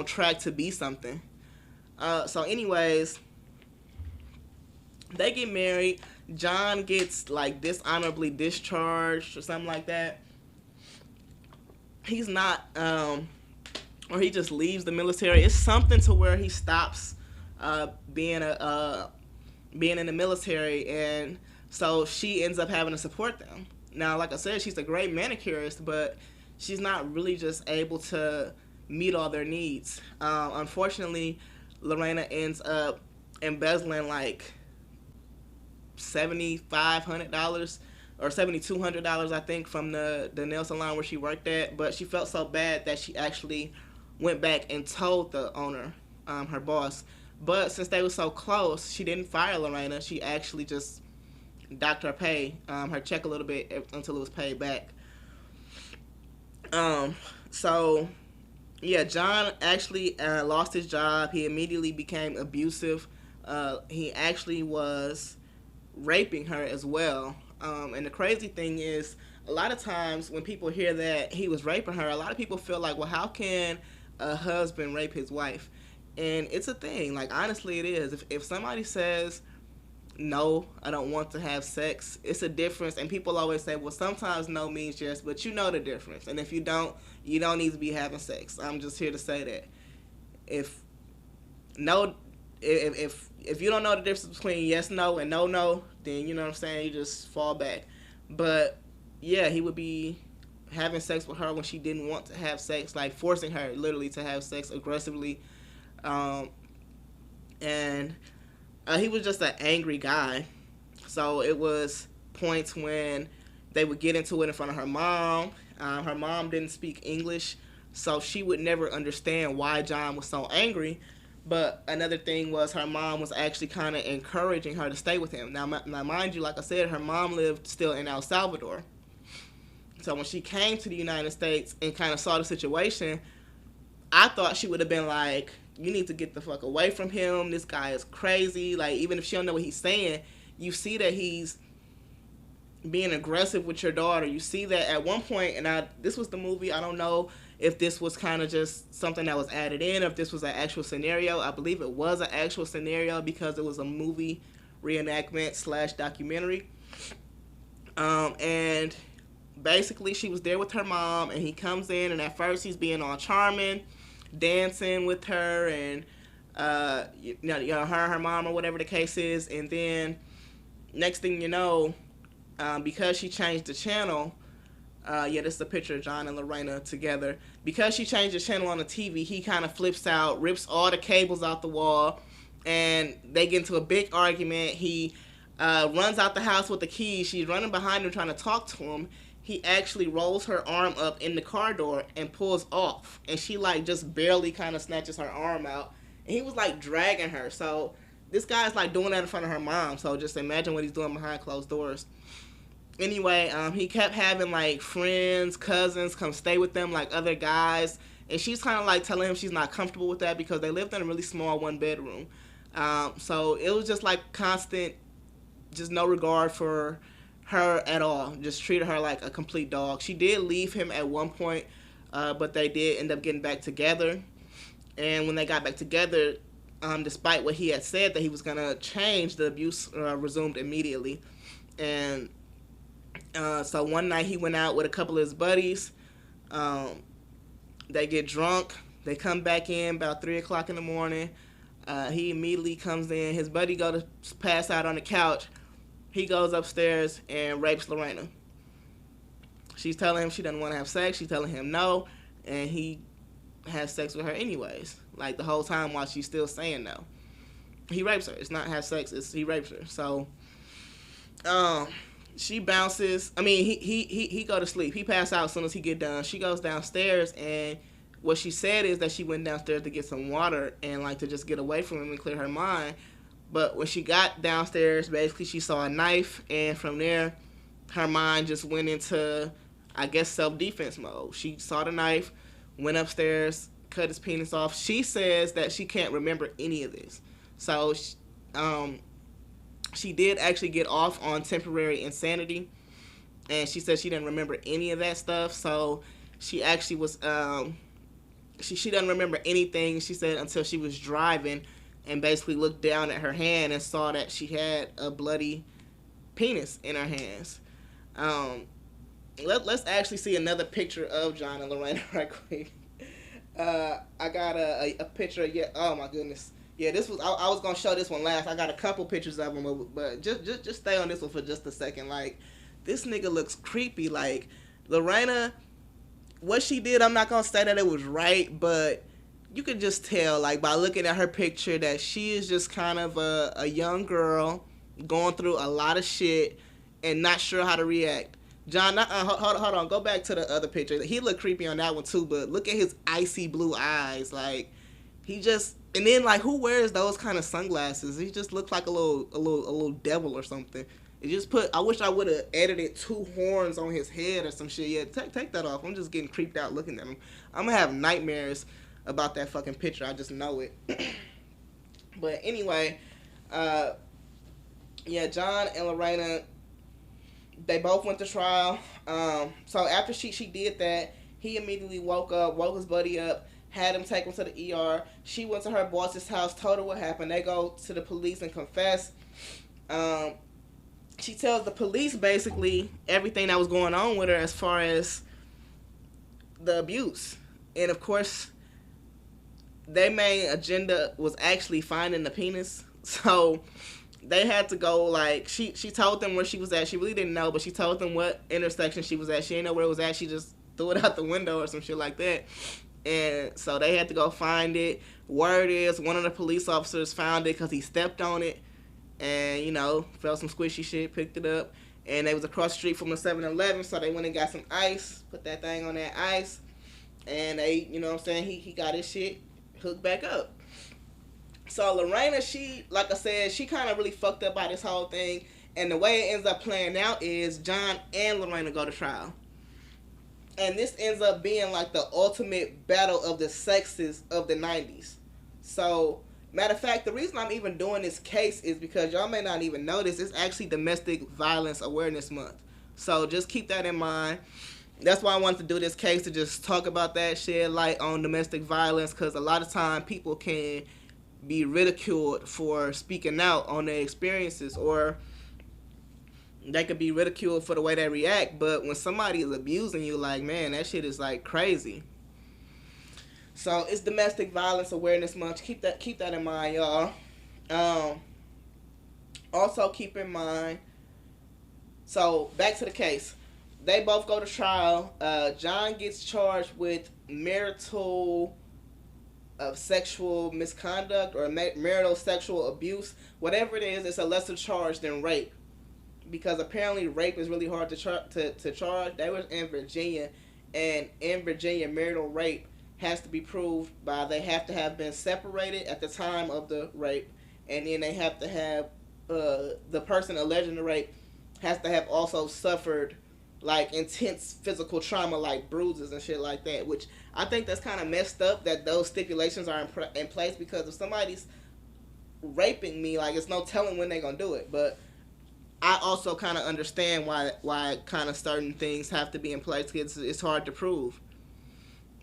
track to be something. So anyways, they get married. John gets like dishonorably discharged or something like that. He's not, or he just leaves the military. It's something to where he stops being in the military, and so she ends up having to support them. Now, like I said, she's a great manicurist, but she's not really just able to meet all their needs. Unfortunately, Lorena ends up embezzling like $7,500 or $7,200, I think, from the nail salon where she worked at. But she felt so bad that she actually went back and told the owner, her boss. But since they were so close, she didn't fire Lorena. She actually just docked her pay, her check a little bit until it was paid back. So yeah, John actually lost his job. He immediately became abusive. He actually was raping her as well. And the crazy thing is, a lot of times when people hear that he was raping her, a lot of people feel like, well, how can a husband rape his wife? And it's a thing. Like, honestly, it is. If somebody says, no, I don't want to have sex, it's a difference. And people always say, well, sometimes no means yes, but you know the difference. And if you don't need to be having sex. I'm just here to say that. If you don't know the difference between yes, no, and no, no, then, you know what I'm saying, you just fall back. But, yeah, he would be having sex with her when she didn't want to have sex, like forcing her literally to have sex aggressively. And he was just an angry guy. So it was points when they would get into it in front of her mom. Her mom didn't speak English, so she would never understand why John was so angry. But another thing was her mom was actually kind of encouraging her to stay with him. Now, mind you, like I said, her mom lived still in El Salvador. So when she came to the United States and kind of saw the situation, I thought she would have been like, you need to get the fuck away from him. This guy is crazy. Like, even if she don't know what he's saying, you see that he's being aggressive with your daughter. You see that at one point, and this was the movie. I don't know if this was kind of just something that was added in, or if this was an actual scenario. I believe it was an actual scenario because it was a movie reenactment / documentary. And basically she was there with her mom, and he comes in, and at first he's being all charming, dancing with her, and her and her mom, or whatever the case is. And then next thing you know, because she changed the channel, this is a picture of John and Lorena together. Because she changed the channel on the TV, he kind of flips out, rips all the cables out the wall, and they get into a big argument. He runs out the house with the keys. She's running behind him trying to talk to him. He actually rolls her arm up in the car door and pulls off. And she, like, just barely kind of snatches her arm out. And he was, like, dragging her. So this guy's, like, doing that in front of her mom. So just imagine what he's doing behind closed doors. Anyway, he kept having, like, friends, cousins come stay with them, like other guys. And she's kind of, like, telling him she's not comfortable with that because they lived in a really small one-bedroom. So it was just, like, constant, just no regard for her at all. Just treated her like a complete dog. She did leave him at one point, but they did end up getting back together. And when they got back together, despite what he had said that he was going to change, the abuse resumed immediately. And so one night he went out with a couple of his buddies. They get drunk. They come back in about 3 o'clock in the morning. He immediately comes in. His buddy go to pass out on the couch. He goes upstairs and rapes Lorena. She's telling him she doesn't want to have sex. She's telling him no. And he has sex with her anyways. Like, the whole time while she's still saying no. He rapes her. It's not have sex. He rapes her. So, she bounces. I mean, he go to sleep. He passed out as soon as he get done. She goes downstairs, and what she said is that she went downstairs to get some water and, like, to just get away from him and clear her mind. But when she got downstairs, basically she saw a knife, and from there, her mind just went into, I guess, self-defense mode. She saw the knife, went upstairs, cut his penis off. She says that she can't remember any of this. So, she did actually get off on temporary insanity, and she said she didn't remember any of that stuff. So, she actually was, she doesn't remember anything, she said, until she was driving, and basically looked down at her hand and saw that she had a bloody penis in her hands. Let's actually see another picture of John and Lorena right quick. I got a picture. Yeah. Oh my goodness. Yeah. This was. I was gonna show this one last. I got a couple pictures of him, but just stay on this one for just a second. Like, this nigga looks creepy. Like, Lorena what she did, I'm not gonna say that it was right, but you could just tell, like, by looking at her picture, that she is just kind of a young girl going through a lot of shit and not sure how to react. John, hold on, go back to the other picture. He looked creepy on that one too, but look at his icy blue eyes, like he just. And then, like, who wears those kind of sunglasses? He just looks like a little devil or something. It just I wish I would have edited 2 horns on his head or some shit. Yeah, take that off. I'm just getting creeped out looking at him. I'm gonna have nightmares about that fucking picture. I just know it. But anyway, yeah, John and Lorena, they both went to trial. So after she did that, he immediately woke his buddy up, had him take him to the ER. She went to her boss's house, told her what happened. They go to the police and confess. She tells the police basically everything that was going on with her as far as the abuse. And of course, their main agenda was actually finding the penis. So they had to go, like, she told them where she was at. She really didn't know, but she told them what intersection she was at. She didn't know where it was at. She just threw it out the window or some shit like that. And so they had to go find it. Word is, one of the police officers found it because he stepped on it and, you know, felt some squishy shit, picked it up. And they was across the street from the 7-Eleven, so they went and got some ice, put that thing on that ice, and they, you know what I'm saying, he got his shit hooked back up. So Lorena, she, like I said, she kind of really fucked up by this whole thing. And the way it ends up playing out is John and Lorena go to trial. And this ends up being like the ultimate battle of the sexes of the 90s. So, matter of fact, the reason I'm even doing this case is because y'all may not even know this. It's actually Domestic Violence Awareness Month. So just keep that in mind. That's why I wanted to do this case, to just talk about that, shed light on domestic violence, because a lot of time people can be ridiculed for speaking out on their experiences, or they could be ridiculed for the way they react. But when somebody is abusing you, like, man, that shit is like crazy. So it's Domestic Violence Awareness Month. Keep that in mind, y'all. Also keep in mind, so back to the case. They both go to trial. John gets charged with marital sexual misconduct or marital sexual abuse. Whatever it is, it's a lesser charge than rape. Because apparently rape is really hard to charge. They were in Virginia, and in Virginia, marital rape has to be proved by, they have to have been separated at the time of the rape, and then they have to have, the person alleging the rape has to have also suffered like intense physical trauma, like bruises and shit like that, which I think that's kind of messed up that those stipulations are in place, because if somebody's raping me, like, it's no telling when they're gonna do it. But I also kind of understand why kind of certain things have to be in place, because it's hard to prove.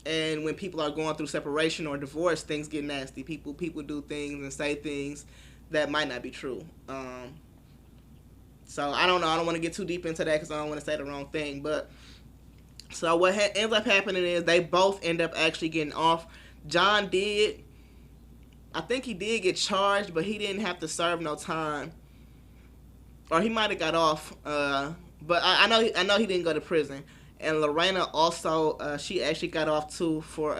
And when people are going through separation or divorce, things get nasty. People do things and say things that might not be true. So I don't know. I don't want to get too deep into that because I don't want to say the wrong thing. But so what ends up happening is they both end up actually getting off. John did. I think he did get charged, but he didn't have to serve no time. Or he might have got off. But I know he didn't go to prison. And Lorena also, she actually got off too for,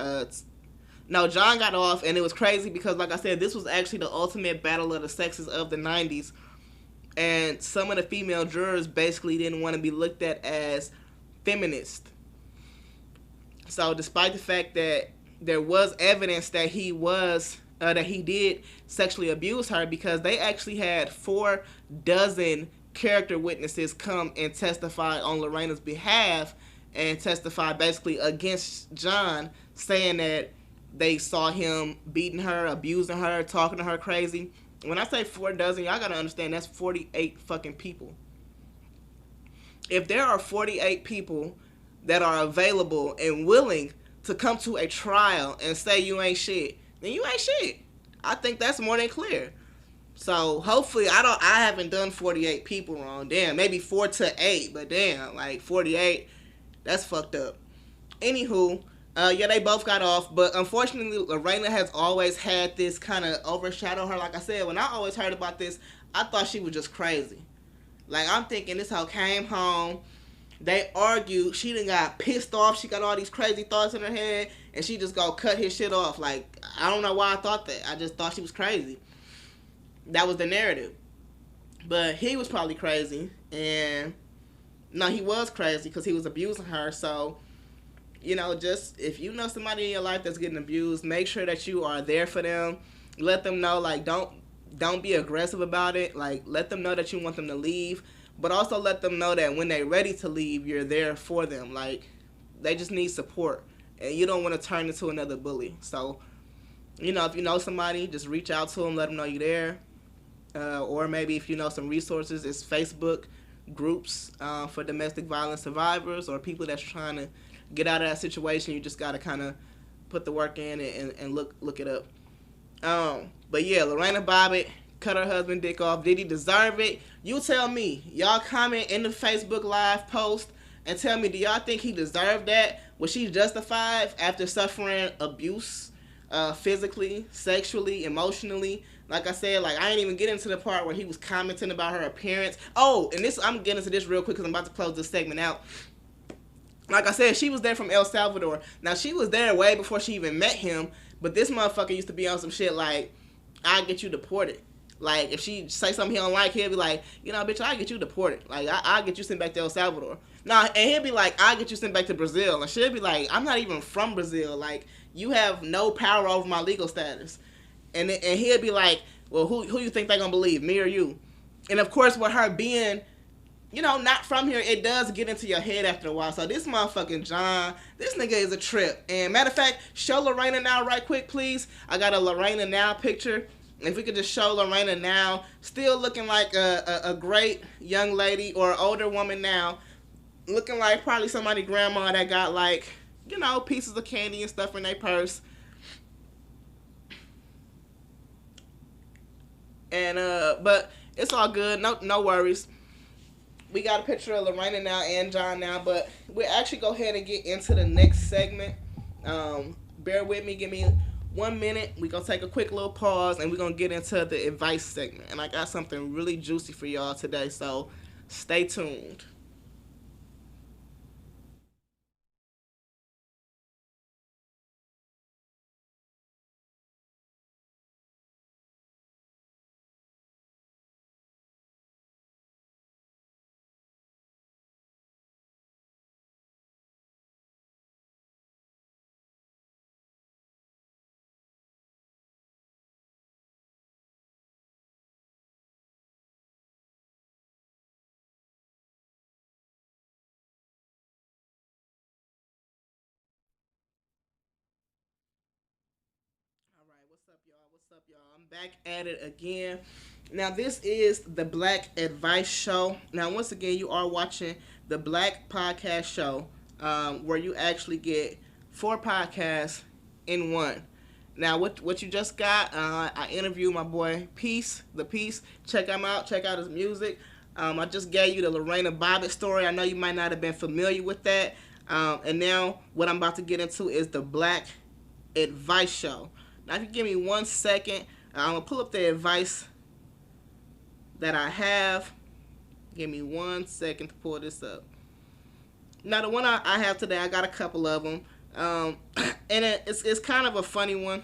no, John got off, and it was crazy because, like I said, this was actually the ultimate battle of the sexes of the 90s. And some of the female jurors basically didn't want to be looked at as feminist. So despite the fact that there was evidence that he did sexually abuse her, because they actually had 4 dozen character witnesses come and testify on Lorena's behalf and testify basically against John, saying that they saw him beating her, abusing her, talking to her crazy. When I say 4 dozen, y'all gotta understand that's 48 fucking people. If there are 48 people that are available and willing to come to a trial and say you ain't shit, then you ain't shit. I think that's more than clear. So hopefully I haven't done 48 people wrong. Damn, maybe 4 to 8, but damn, like 48, that's fucked up. Anywho, yeah, they both got off, but unfortunately Lorena has always had this kind of overshadow her. Like I said, when I always heard about this, I thought she was just crazy. Like, I'm thinking this hoe came home, They argued. She done got pissed off. She got all these crazy thoughts in her head, and she just go cut his shit off. Like, I don't know why I thought that. I just thought she was crazy. That was the narrative. But he was probably crazy, and no, he was crazy because he was abusing her. So, you know, just if you know somebody in your life that's getting abused, make sure that you are there for them. Let them know, like, don't be aggressive about it. Like, let them know that you want them to leave, but also let them know that when they're ready to leave, you're there for them. Like, they just need support, and you don't want to turn into another bully. So, you know, if you know somebody, just reach out to them, let them know you're there. Or maybe if you know some resources, it's Facebook groups for domestic violence survivors or people that's trying to get out of that situation. You just got to kind of put the work in and look it up. But yeah, Lorena Bobbitt cut her husband dick off. Did he deserve it? You tell me. Y'all comment in the Facebook Live post and tell me, do y'all think he deserved that? Was she justified after suffering abuse physically, sexually, emotionally? Like I said, like, I ain't even get into the part where he was commenting about her appearance. Oh, and this, I'm getting into this real quick because I'm about to close this segment out. Like I said, she was there from El Salvador. Now, she was there way before she even met him, but this motherfucker used to be on some shit like, I'll get you deported. Like, if she say something he don't like, he'll be like, you know, bitch, I'll get you deported. Like, I'll get you sent back to El Salvador. Nah, and he'll be like, I'll get you sent back to Brazil. And she'll be like, I'm not even from Brazil. Like, you have no power over my legal status. And he'll be like, well, who you think they gonna believe, me or you? And of course, with her being, you know, not from here, it does get into your head after a while. So this motherfucking John, this nigga is a trip. And matter of fact, show Lorena now right quick, please. I got a Lorena now picture. If we could just show Lorena now, still looking like a great young lady or an older woman now, looking like probably somebody grandma that got, like, you know, pieces of candy and stuff in their purse. And but it's all good. No worries. We got a picture of Lorena now and John now, but we'll actually go ahead and get into the next segment. Bear with me. Give me 1 minute. We're going to take a quick little pause, and we're going to get into the advice segment. And I got something really juicy for y'all today, so stay tuned. What's up, y'all? I'm back at it again. Now, this is the Black Advice Show. Now, once again, you are watching the Black Podcast Show, where you actually get 4 podcasts in one. Now, what you just got, I interviewed my boy Peace, the Peace. Check him out. Check out his music. I just gave you the Lorena Bobbitt story. I know you might not have been familiar with that. And now, what I'm about to get into is the Black Advice Show. Now, if you give me 1 second, I'm going to pull up the advice that I have. Give me 1 second to pull this up. Now, the one I have today, I got a couple of them. And it's kind of a funny one.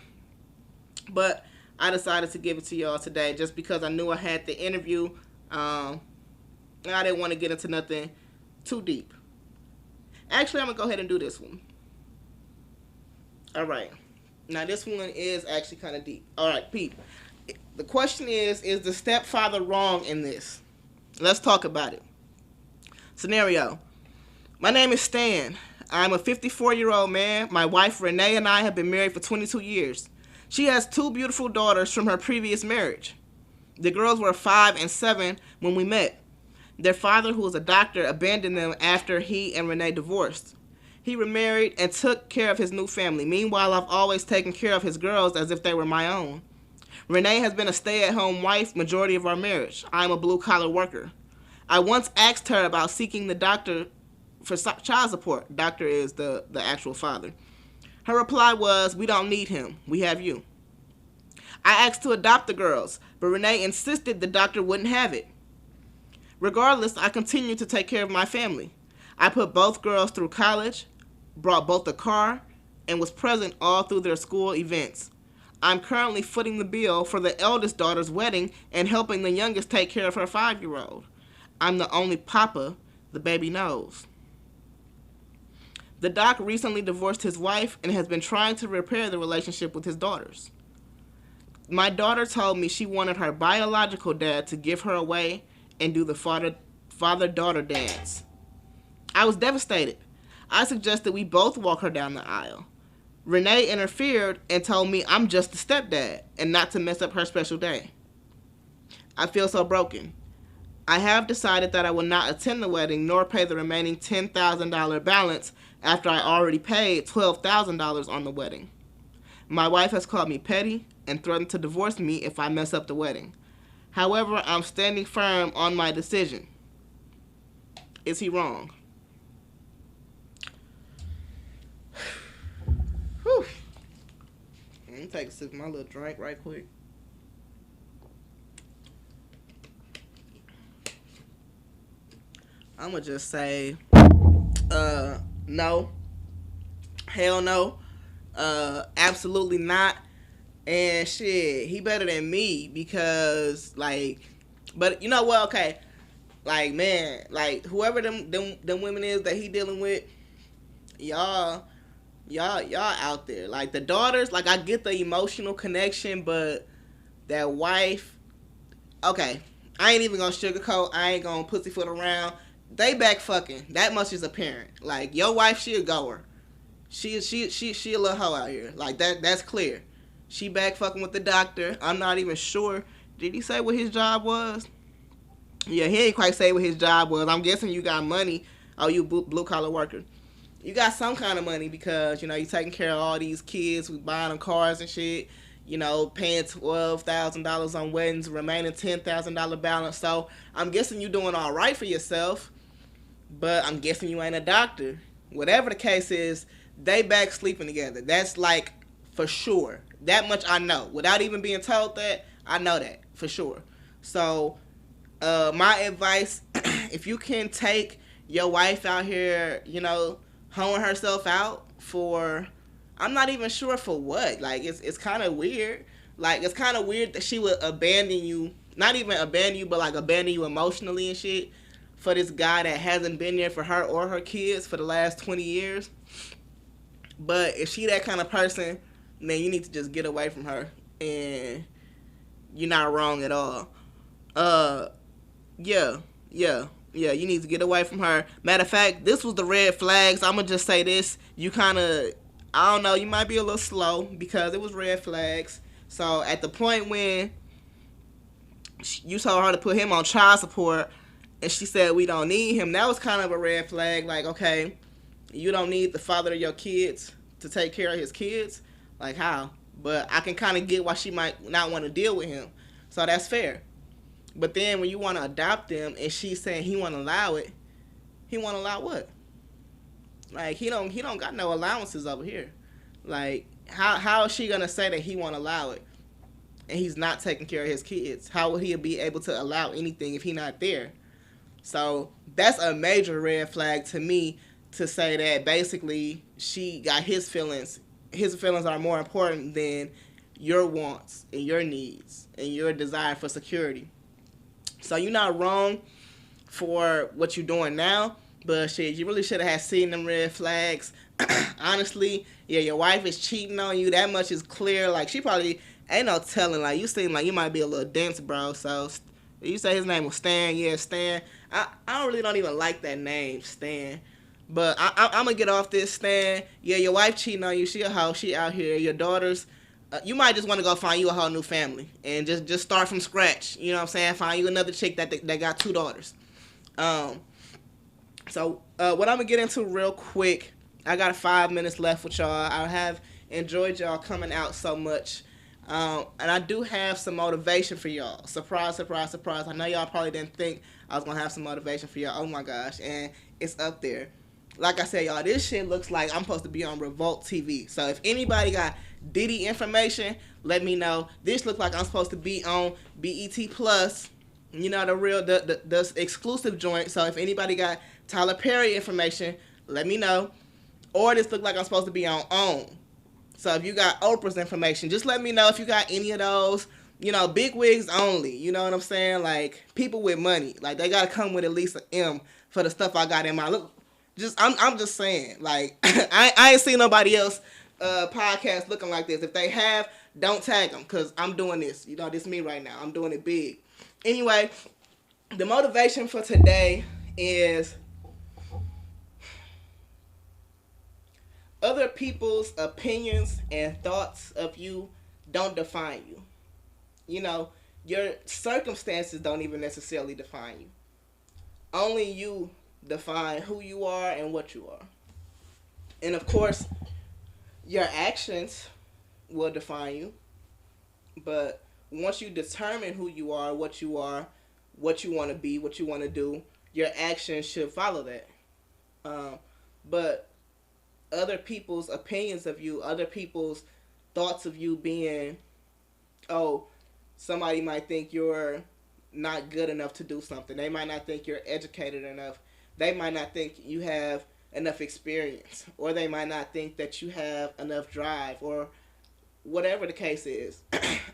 But I decided to give it to y'all today just because I knew I had the interview. And I didn't want to get into nothing too deep. Actually, I'm going to go ahead and do this one. All right. Now, this one is actually kind of deep. All right, Pete. The question is the stepfather wrong in this? Let's talk about it. Scenario. My name is Stan. I'm a 54-year-old man. My wife, Renee, and I have been married for 22 years. She has 2 beautiful daughters from her previous marriage. The girls were 5 and 7 when we met. Their father, who was a doctor, abandoned them after he and Renee divorced. He remarried and took care of his new family. Meanwhile, I've always taken care of his girls as if they were my own. Renee has been a stay-at-home wife majority of our marriage. I'm a blue-collar worker. I once asked her about seeking the doctor for child support. Doctor is the actual father. Her reply was, we don't need him. We have you. I asked to adopt the girls, but Renee insisted the doctor wouldn't have it. Regardless, I continued to take care of my family. I put both girls through college, brought both a car, and was present all through their school events. I'm currently footing the bill for the eldest daughter's wedding and helping the youngest take care of her 5-year-old. I'm the only papa the baby knows. The doc recently divorced his wife and has been trying to repair the relationship with his daughters. My daughter told me she wanted her biological dad to give her away and do the father-daughter dance. I was devastated. I suggested we both walk her down the aisle. Renee interfered and told me I'm just the stepdad and not to mess up her special day. I feel so broken. I have decided that I will not attend the wedding nor pay the remaining $10,000 balance after I already paid $12,000 on the wedding. My wife has called me petty and threatened to divorce me if I mess up the wedding. However, I'm standing firm on my decision. Is he wrong? Whew. Let me take a sip of my little drink right quick. I'm gonna just say, no. Hell no. Absolutely not. And shit, he better than me because, like, but you know what? Okay. Like, man, like, whoever them women is that he dealing with, y'all out there. Like, the daughters, like, I get the emotional connection, but that wife, okay, I ain't even gonna sugarcoat. I ain't gonna pussyfoot around. They back fucking. That much is apparent. Like, your wife, she a goer. She a little hoe out here. Like, that's clear. She back fucking with the doctor. I'm not even sure. Did he say what his job was? Yeah, he ain't quite say what his job was. I'm guessing you got money. Oh, you blue collar worker. You got some kind of money because, you know, you taking care of all these kids, we buying them cars and shit, you know, paying $12,000 on weddings, remaining $10,000 balance. So I'm guessing you doing all right for yourself, but I'm guessing you ain't a doctor. Whatever the case is, they back sleeping together. That's like for sure. That much I know. Without even being told that, I know that for sure. So my advice, if you can take your wife out here, you know, hoeing herself out for, I'm not even sure for what. Like, it's kind of weird. Like, it's kind of weird that she would abandon you, not even abandon you, but like abandon you emotionally and shit for this guy that hasn't been there for her or her kids for the last 20 years. But if she that kind of person, then you need to just get away from her, and you're not wrong at all. Yeah, you need to get away from her. Matter of fact, this was the red flags. I'm going to just say this. You kind of, I don't know, you might be a little slow because it was red flags. So at the point when you told her to put him on child support and she said we don't need him, that was kind of a red flag. Like, okay, you don't need the father of your kids to take care of his kids? Like, how? But I can kind of get why she might not want to deal with him. So that's fair. But then when you want to adopt them and she's saying he want to allow it, he want to allow what? Like, he don't got no allowances over here. Like, how is she going to say that he want to allow it and he's not taking care of his kids? How would he be able to allow anything if he not there? So that's a major red flag to me, to say that basically she got his feelings. His feelings are more important than your wants and your needs and your desire for security. So you're not wrong for what you're doing now, but shit, you really should have had seen them red flags. Honestly, yeah, your wife is cheating on you. That much is clear. Like, she probably ain't no telling. Like, you seem like you might be a little dense, bro. So you say his name was Stan. Yeah, Stan. I don't even like that name, Stan. But I'm going to get off this, Stan. Yeah, your wife cheating on you. She a hoe. She out here. Your daughters, you might just want to go find you a whole new family and just start from scratch. You know what I'm saying? Find you another chick that got 2 daughters. So what I'm going to get into real quick, I got 5 minutes left with y'all. I have enjoyed y'all coming out so much. And I do have some motivation for y'all. Surprise, surprise, surprise. I know y'all probably didn't think I was going to have some motivation for y'all. Oh, my gosh. And it's up there. Like I said, y'all, this shit looks like I'm supposed to be on Revolt TV. So if anybody got Diddy information, let me know. This looks like I'm supposed to be on BET Plus. You know, the exclusive joint. So if anybody got Tyler Perry information, let me know. Or this look like I'm supposed to be on OWN. So if you got Oprah's information, just let me know if you got any of those. You know, big wigs only. You know what I'm saying? Like, people with money. Like, they gotta come with at least an M for the stuff I got in my look. I'm just saying. Like, I ain't seen nobody else podcast looking like this. If they have, don't tag them, because I'm doing this. You know, this is me right now. I'm doing it big. Anyway, the motivation for today is other people's opinions and thoughts of you don't define you. You know, your circumstances don't even necessarily define you. Only you define who you are and what you are. And of course, your actions will define you. But once you determine who you are, what you want to be, what you want to do, your actions should follow that. But other people's opinions of you, other people's thoughts of you being, oh, somebody might think you're not good enough to do something. They might not think you're educated enough. They might not think you have enough experience. Or they might not think that you have enough drive, or whatever the case is.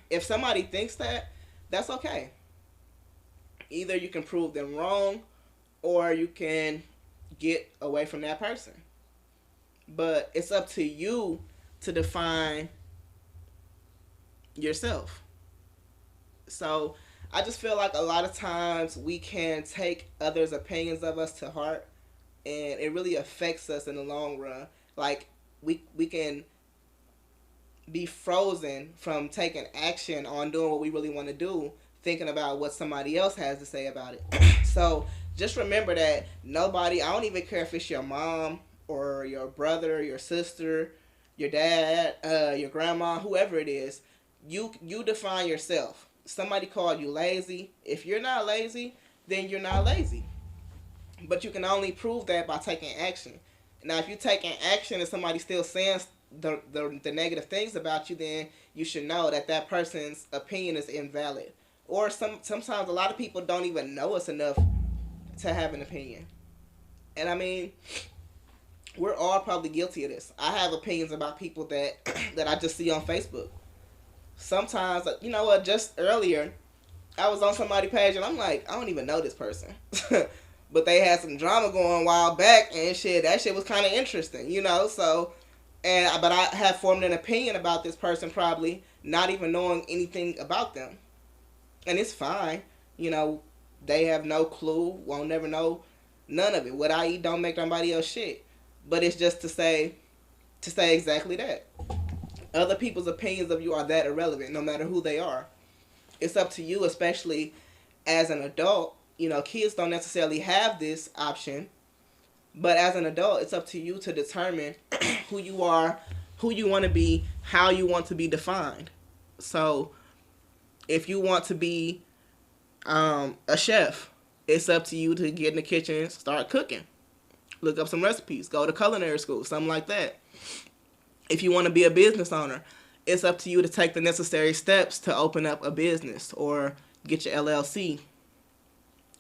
If somebody thinks that, that's okay. Either you can prove them wrong, or you can get away from that person. But it's up to you to define yourself. So I just feel like a lot of times we can take others' opinions of us to heart, and it really affects us in the long run. Like, we can be frozen from taking action on doing what we really want to do, thinking about what somebody else has to say about it. So just remember that nobody, I don't even care if it's your mom or your brother, your sister, your dad, your grandma, whoever it is, you define yourself. Somebody called you lazy. If you're not lazy, then you're not lazy. But you can only prove that by taking action. Now, if you're taking action and somebody's still saying the negative things about you, then you should know that that person's opinion is invalid. Or sometimes a lot of people don't even know us enough to have an opinion. And I mean, we're all probably guilty of this. I have opinions about people that I just see on Facebook. Sometimes, you know what, just earlier, I was on somebody's page and I'm like, I don't even know this person. But they had some drama going a while back and shit, that shit was kind of interesting, you know, so, but I have formed an opinion about this person probably, not even knowing anything about them. And it's fine, you know, they have no clue, won't never know none of it. What I eat don't make nobody else shit. But it's just to say exactly that. Other people's opinions of you are that irrelevant, no matter who they are. It's up to you, especially as an adult. You know, kids don't necessarily have this option. But as an adult, it's up to you to determine who you are, who you want to be, how you want to be defined. So, if you want to be a chef, it's up to you to get in the kitchen and start cooking. Look up some recipes. Go to culinary school, something like that. If you want to be a business owner, it's up to you to take the necessary steps to open up a business or get your LLC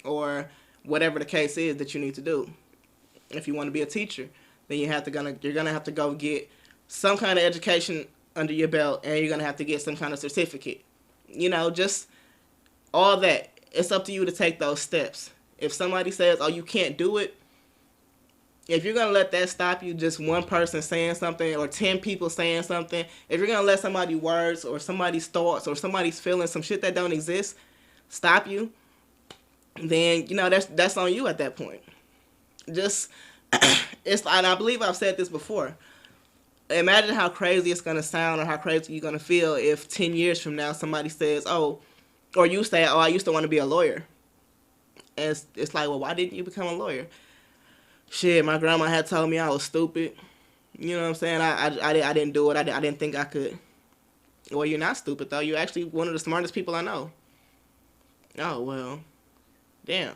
or whatever the case is that you need to do. If you want to be a teacher, then you're gonna have to go get some kind of education under your belt, and you're gonna have to get some kind of certificate. You know, just all that. It's up to you to take those steps. If somebody says, "Oh, you can't do it," if you're going to let that stop you, just one person saying something or 10 people saying something, if you're going to let somebody's words or somebody's thoughts or somebody's feelings, some shit that don't exist, stop you, then, you know, that's on you at that point. Just, it's, and I believe I've said this before. Imagine how crazy it's going to sound or how crazy you're going to feel if 10 years from now somebody says, oh, or you say, oh, I used to want to be a lawyer. And it's like, well, why didn't you become a lawyer? Shit, my grandma had told me I was stupid. You know what I'm saying? I didn't do it. I didn't think I could. Well, you're not stupid, though. You're actually one of the smartest people I know. Oh, well. Damn.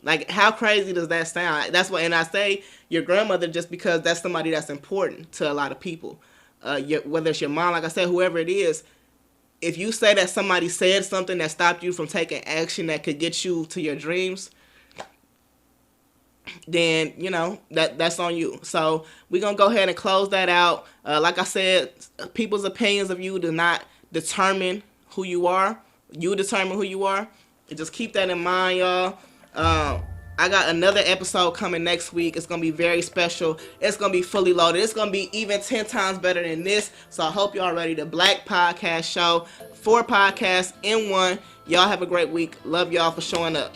Like, how crazy does that sound? That's what, and I say your grandmother just because that's somebody that's important to a lot of people. Whether it's your mom, like I said, whoever it is, if you say that somebody said something that stopped you from taking action that could get you to your dreams, then that's on you. So we're gonna go ahead and close that out. Like I said, people's opinions of you do not determine who you are. You determine who you are. And just keep that in mind, y'all. I got another episode coming next week. It's gonna be very special. It's gonna be fully loaded. It's gonna be even 10 times better than this. So I hope y'all ready. The Black Podcast Show, 4 podcasts in 1. Y'all have a great week. Love y'all for showing up.